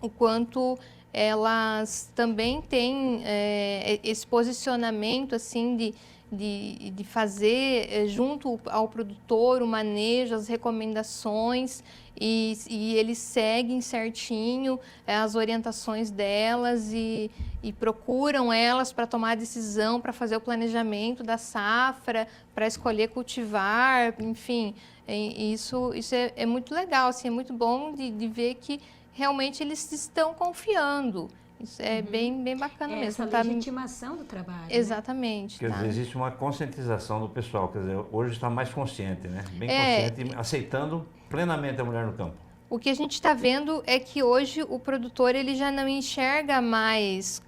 o quanto elas também têm esse posicionamento assim de fazer junto ao produtor o manejo, as recomendações, e eles seguem certinho as orientações delas e procuram elas para tomar a decisão, para fazer o planejamento da safra, para escolher cultivar, enfim. Isso é muito legal, assim, é muito bom de ver que realmente eles estão confiando. Isso é bem bacana mesmo. Essa legitimação do trabalho. Exatamente. Quer dizer, existe uma conscientização do pessoal, quer dizer, hoje está mais consciente, né? Bem consciente, aceitando plenamente a mulher no campo. O que a gente está vendo é que hoje o produtor ele já não enxerga mais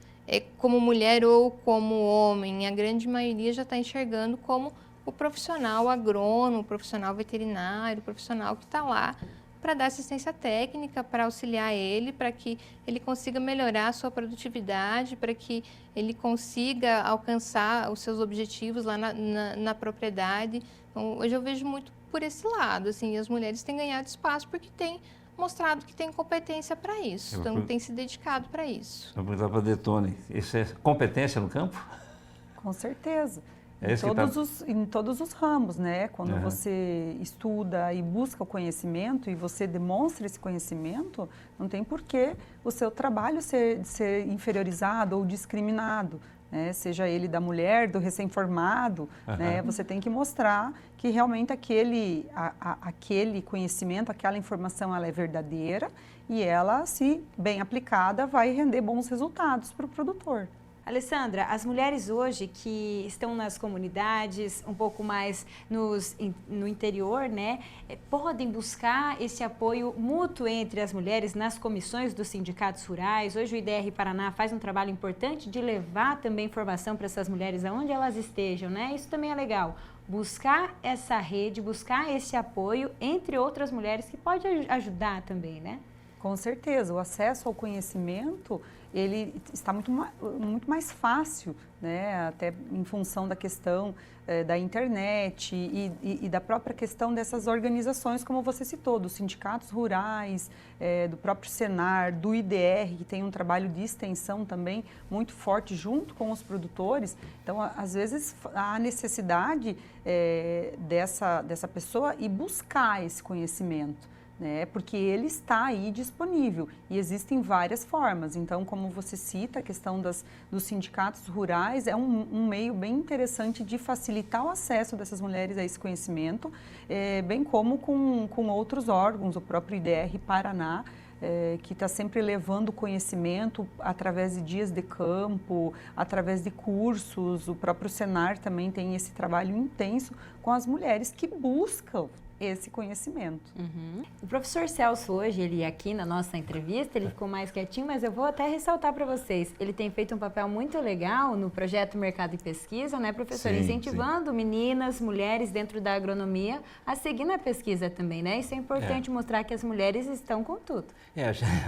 como mulher ou como homem. A grande maioria já está enxergando como o profissional agrônomo, o profissional veterinário, o profissional que está lá para dar assistência técnica, para auxiliar ele, para que ele consiga melhorar a sua produtividade, para que ele consiga alcançar os seus objetivos lá na propriedade. Então, hoje eu vejo muito por esse lado, assim, as mulheres têm ganhado espaço porque têm mostrado que têm competência para isso, então têm se dedicado para isso. Vou perguntar para a Detone, isso é competência no campo? Com certeza. É em todos os ramos, né? Quando você estuda e busca o conhecimento e você demonstra esse conhecimento, não tem por que o seu trabalho ser inferiorizado ou discriminado, né? Seja ele da mulher, do recém-formado, né? Você tem que mostrar que realmente aquele conhecimento, aquela informação, ela é verdadeira e ela, se bem aplicada, vai render bons resultados para o produtor. Alessandra, as mulheres hoje que estão nas comunidades, um pouco mais no interior, né, podem buscar esse apoio mútuo entre as mulheres nas comissões dos sindicatos rurais. Hoje o IDR Paraná faz um trabalho importante de levar também informação para essas mulheres aonde elas estejam, né? Isso também é legal. Buscar essa rede, buscar esse apoio entre outras mulheres que pode ajudar também, né? Com certeza, o acesso ao conhecimento ele está muito mais fácil, né? Até em função da questão da internet e da própria questão dessas organizações, como você citou, dos sindicatos rurais, do próprio Senar, do IDR, que tem um trabalho de extensão também muito forte junto com os produtores. Então, às vezes, há necessidade dessa pessoa ir buscar esse conhecimento, né? Porque ele está aí disponível e existem várias formas. Então, como você cita, a questão dos sindicatos rurais é um meio bem interessante de facilitar o acesso dessas mulheres a esse conhecimento, bem como com outros órgãos, o próprio IDR Paraná, que está sempre levando conhecimento através de dias de campo, através de cursos. O próprio Senar também tem esse trabalho intenso com as mulheres que buscam esse conhecimento. O professor Celso hoje, ele aqui na nossa entrevista, ele ficou mais quietinho, mas eu vou até ressaltar para vocês, ele tem feito um papel muito legal no projeto Mercado e Pesquisa, né, professor? Sim, incentivando meninas, mulheres dentro da agronomia a seguir na pesquisa também, né? Isso é importante mostrar que as mulheres estão com tudo.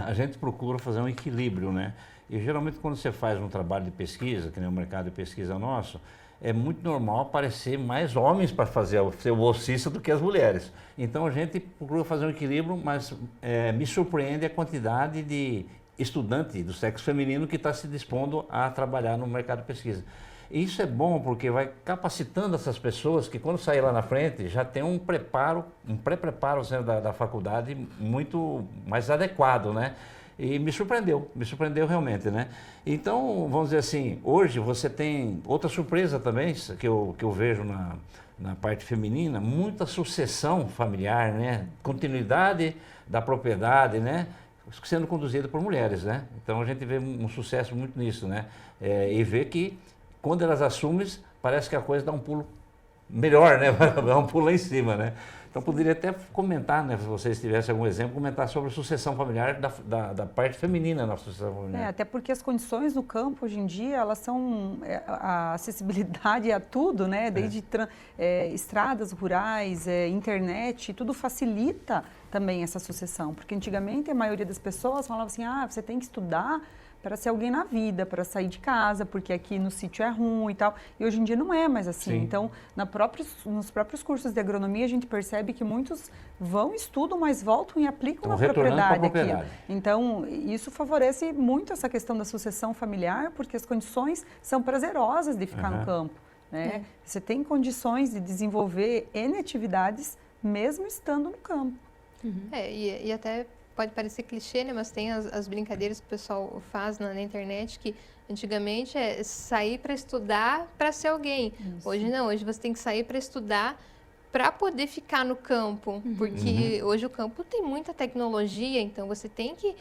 A gente procura fazer um equilíbrio, né? E geralmente quando você faz um trabalho de pesquisa, que nem o Mercado de Pesquisa nosso, é muito normal aparecer mais homens para fazer o seu bolsista do que as mulheres. Então a gente procura fazer um equilíbrio, mas me surpreende a quantidade de estudante do sexo feminino que está se dispondo a trabalhar no mercado de pesquisa. E isso é bom porque vai capacitando essas pessoas que quando sair lá na frente já tem um pré-preparo da faculdade muito mais adequado, né? E me surpreendeu realmente, né? Então, vamos dizer assim, hoje você tem outra surpresa também, que eu vejo na parte feminina, muita sucessão familiar, né? Continuidade da propriedade, né? Sendo conduzida por mulheres, né? Então a gente vê um sucesso muito nisso, né? E vê que quando elas assumem, parece que a coisa dá um pulo melhor, né? Vamos pular em cima, né? Então poderia até comentar, né, se vocês tivessem algum exemplo, comentar sobre a sucessão familiar da parte feminina na sucessão familiar. Até porque as condições no campo hoje em dia, elas são a acessibilidade a tudo, né? Desde estradas rurais, internet, tudo facilita também essa sucessão. Porque antigamente a maioria das pessoas falava assim, você tem que estudar para ser alguém na vida, para sair de casa, porque aqui no sítio é ruim e tal. E hoje em dia não é mais assim. Sim. Então, nos próprios cursos de agronomia, a gente percebe que muitos vão, estudam, mas voltam e aplicam na propriedade aqui. Então, isso favorece muito essa questão da sucessão familiar, porque as condições são prazerosas de ficar no campo, né? Você tem condições de desenvolver N atividades, mesmo estando no campo. E até pode parecer clichê, né? Mas tem as brincadeiras que o pessoal faz na internet, que antigamente é sair para estudar para ser alguém. Isso. Hoje não, hoje você tem que sair para estudar para poder ficar no campo, porque hoje o campo tem muita tecnologia, então você tem que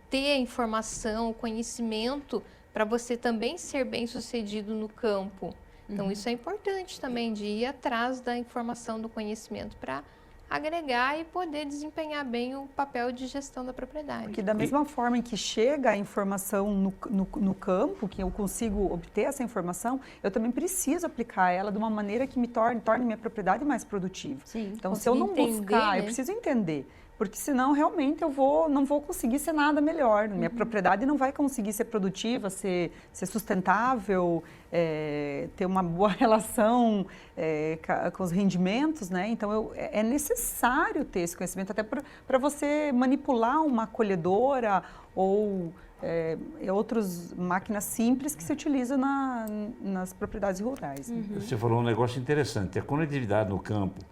ter a informação, o conhecimento para você também ser bem-sucedido no campo. Então isso é importante também, de ir atrás da informação, do conhecimento para agregar e poder desempenhar bem o papel de gestão da propriedade. Porque da mesma forma em que chega a informação no campo, que eu consigo obter essa informação, eu também preciso aplicar ela de uma maneira que me torne minha propriedade mais produtiva. Sim, então, se eu não buscar, eu preciso entender. Porque senão, realmente, eu não vou conseguir ser nada melhor. Minha propriedade não vai conseguir ser produtiva, ser sustentável, ter uma boa relação com os rendimentos, né? Então, é necessário ter esse conhecimento, até para você manipular uma colhedora ou outras máquinas simples que se utilizam nas propriedades rurais. Né? Você falou um negócio interessante, a conectividade no campo.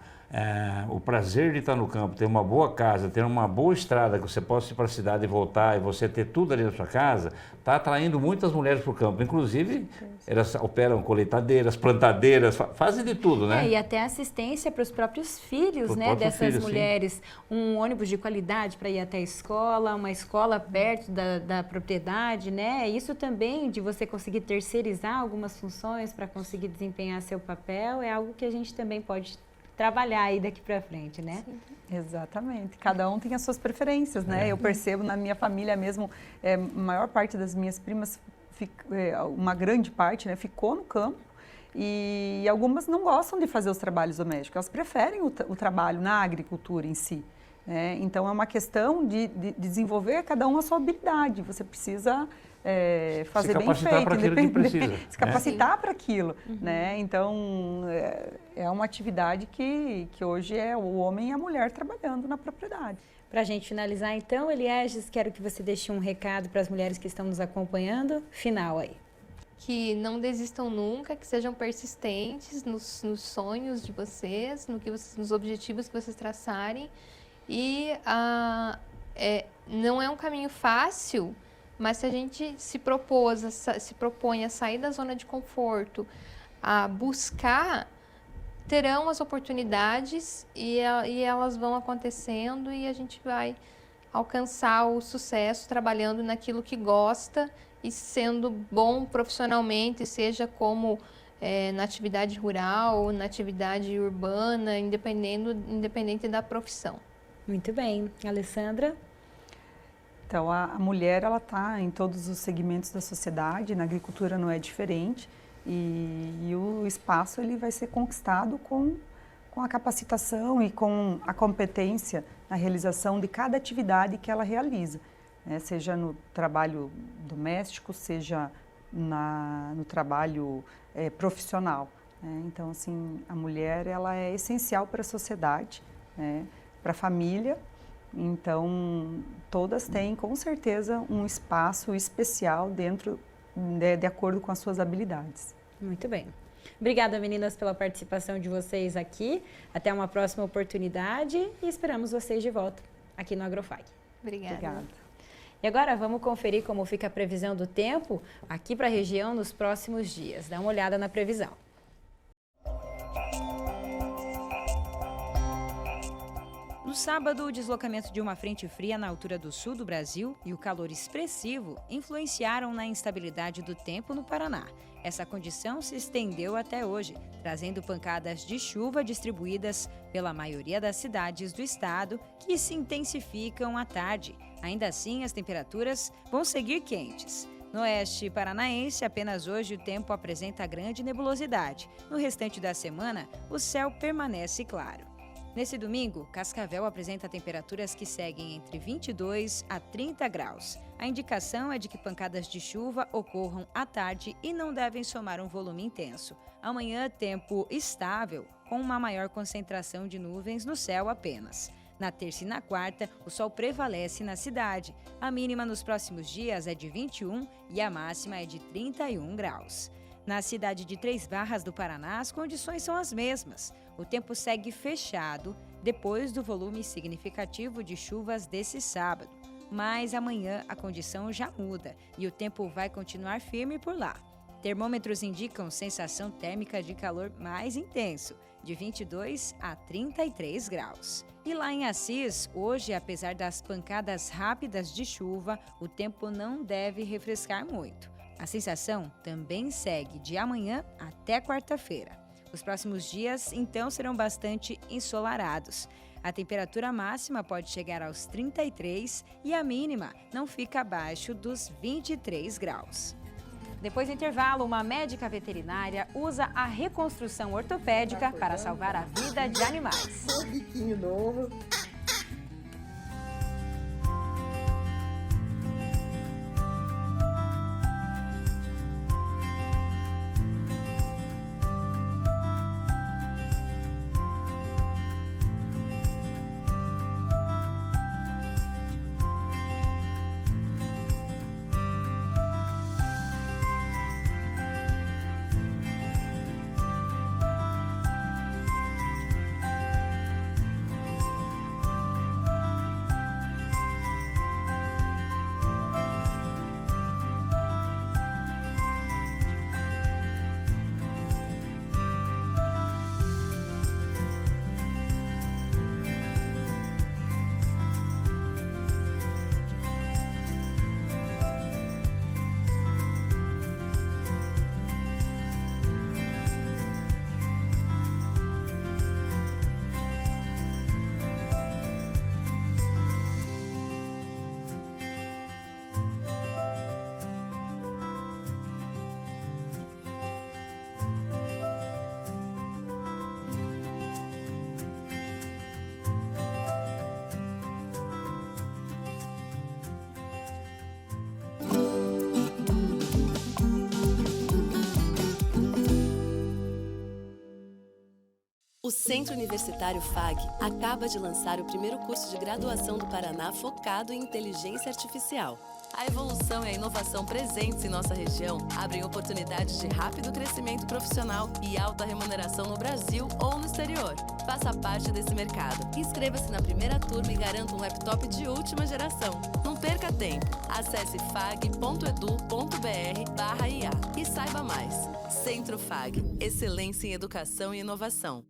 O prazer de estar no campo, ter uma boa casa, ter uma boa estrada, que você possa ir para a cidade e voltar, e você ter tudo ali na sua casa, está atraindo muitas mulheres para o campo. Inclusive, elas operam colheitadeiras, plantadeiras, fazem de tudo, né? E até assistência para os próprios filhos, né, dessas mulheres. Sim. Um ônibus de qualidade para ir até a escola, uma escola perto da propriedade, né? Isso também, de você conseguir terceirizar algumas funções para conseguir desempenhar seu papel, é algo que a gente também pode trabalhar aí daqui para frente, né? Sim. Exatamente. Cada um tem as suas preferências, né? Eu percebo na minha família mesmo, a maior parte das minhas primas, uma grande parte, né, ficou no campo e algumas não gostam de fazer os trabalhos domésticos, elas preferem o trabalho na agricultura em si. Né? Então, é uma questão de desenvolver cada um a sua habilidade. Você precisa fazer bem feito, se capacitar para aquilo, né? Então é uma atividade que hoje é o homem e a mulher trabalhando na propriedade. Para a gente finalizar então, Eliéges, quero que você deixe um recado para as mulheres que estão nos acompanhando, final aí. Que não desistam nunca, que sejam persistentes nos sonhos de vocês, nos objetivos que vocês traçarem, e não é um caminho fácil. Mas se a gente se propõe a sair da zona de conforto, a buscar, terão as oportunidades e elas vão acontecendo e a gente vai alcançar o sucesso trabalhando naquilo que gosta e sendo bom profissionalmente, seja como na atividade rural ou na atividade urbana, independente da profissão. Muito bem. Alessandra? Então, a mulher, ela está em todos os segmentos da sociedade, na agricultura não é diferente, e o espaço ele vai ser conquistado com a capacitação e com a competência na realização de cada atividade que ela realiza, né? Seja no trabalho doméstico, seja no trabalho profissional. Né? Então, assim, a mulher ela é essencial para a sociedade, né? Para a família. Então, todas têm, com certeza, um espaço especial dentro, de acordo com as suas habilidades. Muito bem. Obrigada, meninas, pela participação de vocês aqui. Até uma próxima oportunidade e esperamos vocês de volta aqui no Agrofag. Obrigada. E agora vamos conferir como fica a previsão do tempo aqui para a região nos próximos dias. Dá uma olhada na previsão. No sábado, o deslocamento de uma frente fria na altura do sul do Brasil e o calor expressivo influenciaram na instabilidade do tempo no Paraná. Essa condição se estendeu até hoje, trazendo pancadas de chuva distribuídas pela maioria das cidades do estado, que se intensificam à tarde. Ainda assim, as temperaturas vão seguir quentes. No oeste paranaense, apenas hoje o tempo apresenta grande nebulosidade. No restante da semana, o céu permanece claro. Nesse domingo, Cascavel apresenta temperaturas que seguem entre 22 a 30 graus. A indicação é de que pancadas de chuva ocorram à tarde e não devem somar um volume intenso. Amanhã, tempo estável, com uma maior concentração de nuvens no céu apenas. Na terça e na quarta, o sol prevalece na cidade. A mínima nos próximos dias é de 21 e a máxima é de 31 graus. Na cidade de Três Barras do Paraná, as condições são as mesmas. O tempo segue fechado depois do volume significativo de chuvas desse sábado. Mas amanhã a condição já muda e o tempo vai continuar firme por lá. Termômetros indicam sensação térmica de calor mais intenso, de 22 a 33 graus. E lá em Assis, hoje, apesar das pancadas rápidas de chuva, o tempo não deve refrescar muito. A sensação também segue de amanhã até quarta-feira. Os próximos dias, então, serão bastante ensolarados. A temperatura máxima pode chegar aos 33 e a mínima não fica abaixo dos 23 graus. Depois do intervalo, uma médica veterinária usa a reconstrução ortopédica para salvar a vida de animais. Um biquinho novo. O Centro Universitário FAG acaba de lançar o primeiro curso de graduação do Paraná focado em inteligência artificial. A evolução e a inovação presentes em nossa região abrem oportunidades de rápido crescimento profissional e alta remuneração no Brasil ou no exterior. Faça parte desse mercado. Inscreva-se na primeira turma e garanta um laptop de última geração. Não perca tempo. Acesse fag.edu.br/IA e saiba mais. Centro FAG. Excelência em educação e inovação.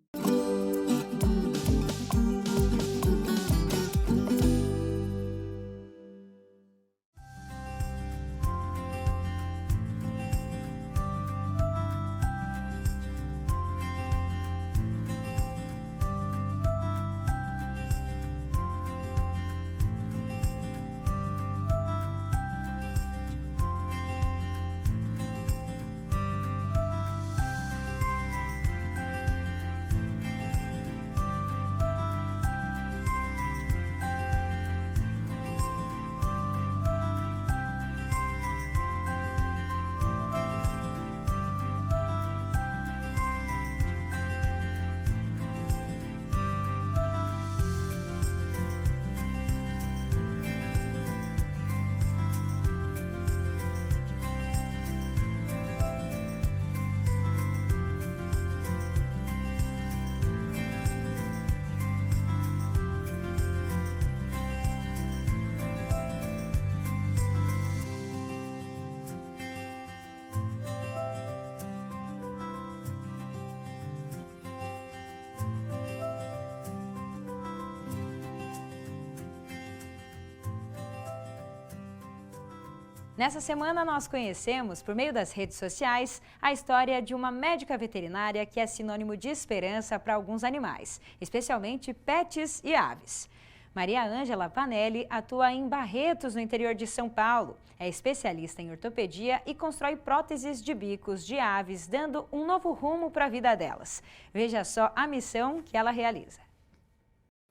Nessa semana, nós conhecemos, por meio das redes sociais, a história de uma médica veterinária que é sinônimo de esperança para alguns animais, especialmente pets e aves. Maria Ângela Panelli atua em Barretos, no interior de São Paulo. É especialista em ortopedia e constrói próteses de bicos de aves, dando um novo rumo para a vida delas. Veja só a missão que ela realiza.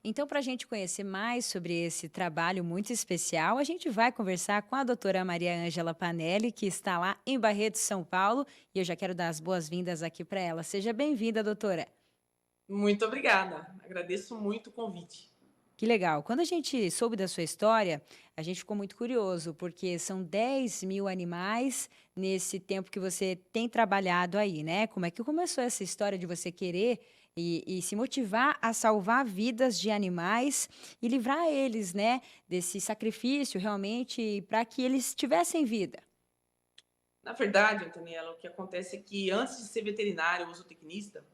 Então, para a gente conhecer mais sobre esse trabalho muito especial, a gente vai conversar com a doutora Maria Ângela Panelli, que está lá em Barretos, São Paulo. E eu já quero dar as boas-vindas aqui para ela. Seja bem-vinda, doutora. Muito obrigada. Agradeço muito o convite. Que legal. Quando a gente soube da sua história, a gente ficou muito curioso, porque são 10 mil animais nesse tempo que você tem trabalhado aí, né? Como é que começou essa história de você querer e se motivar a salvar vidas de animais e livrar eles, né, desse sacrifício realmente para que eles tivessem vida? Na verdade, Antoniela, o que acontece é que antes de ser veterinário ou zootecnista,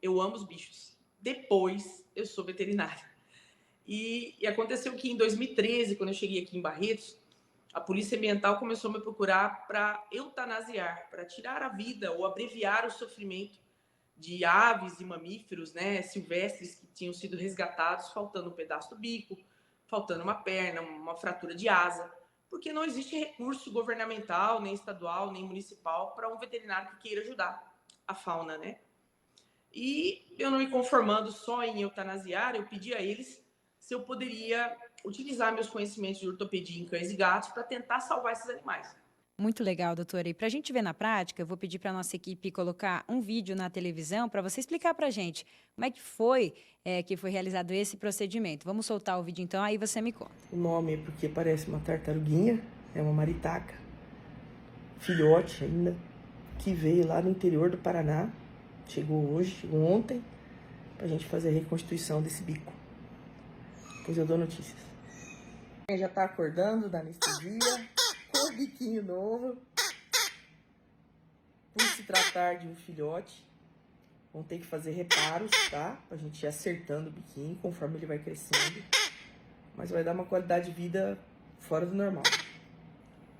eu amo os bichos. Depois, eu sou veterinária. E aconteceu que em 2013, quando eu cheguei aqui em Barretos, a Polícia Ambiental começou a me procurar para eutanasiar, para tirar a vida ou abreviar o sofrimento de aves e mamíferos, né, silvestres que tinham sido resgatados, faltando um pedaço do bico, faltando uma perna, uma fratura de asa, porque não existe recurso governamental, nem estadual, nem municipal para um veterinário que queira ajudar a fauna, né? E eu não me conformando só em eutanasiar, eu pedi a eles se eu poderia utilizar meus conhecimentos de ortopedia em cães e gatos para tentar salvar esses animais. Muito legal, doutora. E para a gente ver na prática, eu vou pedir para a nossa equipe colocar um vídeo na televisão para você explicar para a gente como é que foi realizado esse procedimento. Vamos soltar o vídeo então, aí você me conta. O nome é porque parece uma tartaruguinha, é uma maritaca, filhote ainda, que veio lá no interior do Paraná. Chegou hoje, chegou ontem, para a gente fazer a reconstituição desse bico. Depois eu dou notícias. Já está acordando da anestesia, com o biquinho novo. Por se tratar de um filhote, vão ter que fazer reparos, tá? Pra gente ir acertando o biquinho conforme ele vai crescendo. Mas vai dar uma qualidade de vida fora do normal.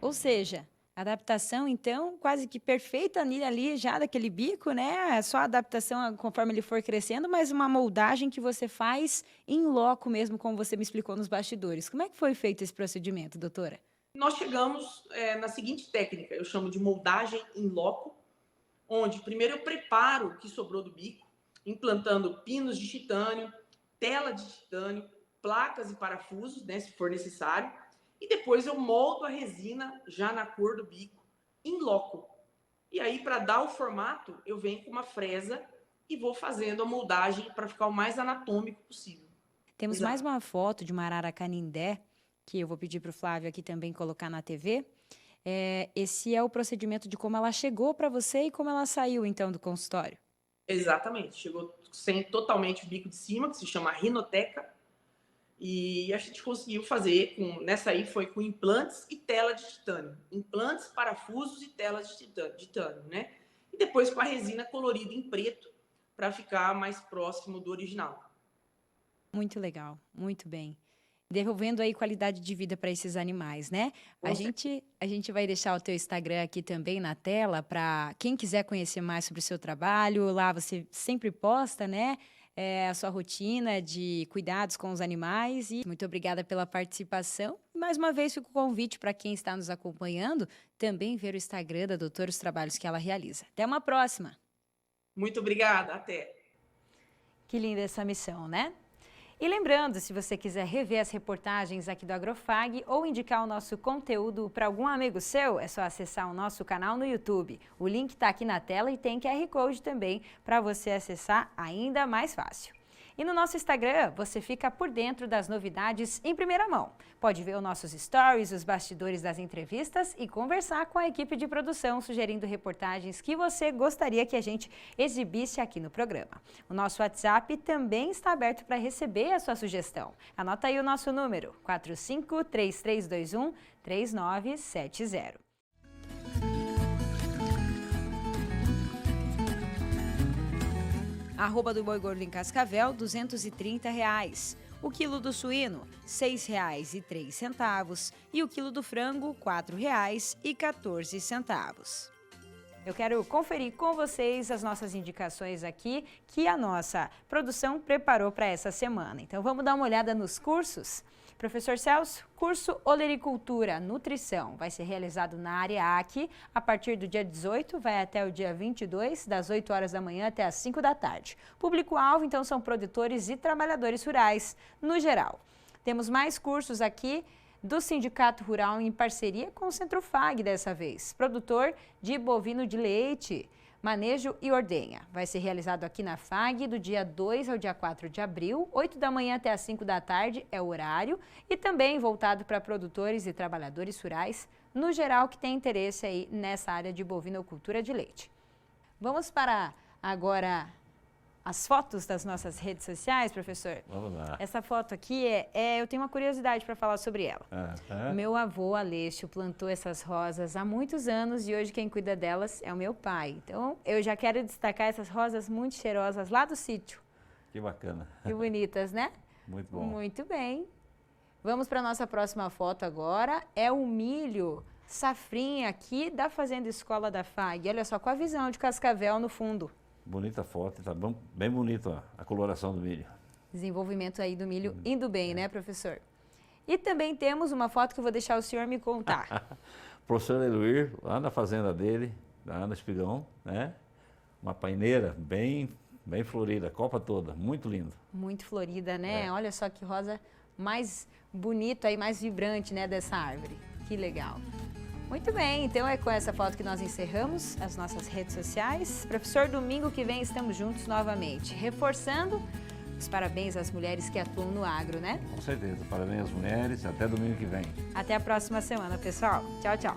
Ou seja, adaptação, então, quase que perfeita ali já daquele bico, né? Só a adaptação conforme ele for crescendo, mas uma moldagem que você faz em loco mesmo, como você me explicou nos bastidores. Como é que foi feito esse procedimento, doutora? Nós chegamos na seguinte técnica, eu chamo de moldagem em loco, onde primeiro eu preparo o que sobrou do bico, implantando pinos de titânio, tela de titânio, placas e parafusos, né, se for necessário, e depois eu moldo a resina já na cor do bico, em loco. E aí, para dar o formato, eu venho com uma fresa e vou fazendo a moldagem para ficar o mais anatômico possível. Temos mais uma foto de uma arara canindé, que eu vou pedir para o Flávio aqui também colocar na TV. Esse é o procedimento de como ela chegou para você e como ela saiu, então, do consultório. Exatamente. Chegou sem totalmente o bico de cima, que se chama rinoteca. E a gente conseguiu fazer, nessa aí foi com implantes e tela de titânio. Implantes, parafusos e telas de titânio, né? E depois com a resina colorida em preto, para ficar mais próximo do original. Muito legal, muito bem. Devolvendo aí qualidade de vida para esses animais, né? A gente vai deixar o teu Instagram aqui também na tela para quem quiser conhecer mais sobre o seu trabalho. Lá você sempre posta, né? A sua rotina de cuidados com os animais. E muito obrigada pela participação. Mais uma vez, fica o convite para quem está nos acompanhando também ver o Instagram da doutora, os trabalhos que ela realiza. Até uma próxima. Muito obrigada, até. Que linda essa missão, né? E lembrando, se você quiser rever as reportagens aqui do Agrofag ou indicar o nosso conteúdo para algum amigo seu, é só acessar o nosso canal no YouTube. O link está aqui na tela e tem QR Code também para você acessar ainda mais fácil. E no nosso Instagram, você fica por dentro das novidades em primeira mão. Pode ver os nossos stories, os bastidores das entrevistas e conversar com a equipe de produção, sugerindo reportagens que você gostaria que a gente exibisse aqui no programa. O nosso WhatsApp também está aberto para receber a sua sugestão. Anota aí o nosso número, 4533213970. Arroba do boi gordo em Cascavel, R$ 230. O quilo do suíno, R$ 6,03 e o quilo do frango, R$ 4,14. Eu quero conferir com vocês as nossas indicações aqui que a nossa produção preparou para essa semana. Então vamos dar uma olhada nos cursos? Professor Celso, curso Olericultura, Nutrição, vai ser realizado na área aqui a partir do dia 18, vai até o dia 22, das 8 horas da manhã até as 5 da tarde. Público-alvo, então, são produtores e trabalhadores rurais, no geral. Temos mais cursos aqui do Sindicato Rural em parceria com o Centro FAG dessa vez. Produtor de bovino de leite, manejo e ordenha. Vai ser realizado aqui na FAG do dia 2 ao dia 4 de abril, 8 da manhã até as 5 da tarde é o horário e também voltado para produtores e trabalhadores rurais, no geral, que tem interesse aí nessa área de bovinocultura de leite. Vamos para agora as fotos das nossas redes sociais, professor? Vamos lá. Essa foto aqui eu tenho uma curiosidade para falar sobre ela. Meu avô, Aleixo, plantou essas rosas há muitos anos e hoje quem cuida delas é o meu pai. Então, eu já quero destacar essas rosas muito cheirosas lá do sítio. Que bacana. Que bonitas, né? Muito bom. Muito bem. Vamos para a nossa próxima foto agora. É o milho safrinha aqui da Fazenda Escola da FAG. Olha só, com a visão de Cascavel no fundo. Bonita foto, tá bem bonito a coloração do milho. Desenvolvimento aí do milho indo bem, né, professor? E também temos uma foto que eu vou deixar o senhor me contar. Professor Eluir, lá na fazenda dele, lá no Espigão, né? Uma paineira bem florida, a copa toda, muito lindo. Muito florida, né? Olha só que rosa mais bonita e mais vibrante, né, dessa árvore. Que legal. Muito bem, então é com essa foto que nós encerramos as nossas redes sociais. Professor, domingo que vem estamos juntos novamente, reforçando os parabéns às mulheres que atuam no agro, né? Com certeza, parabéns às mulheres, até domingo que vem. Até a próxima semana, pessoal. Tchau, tchau.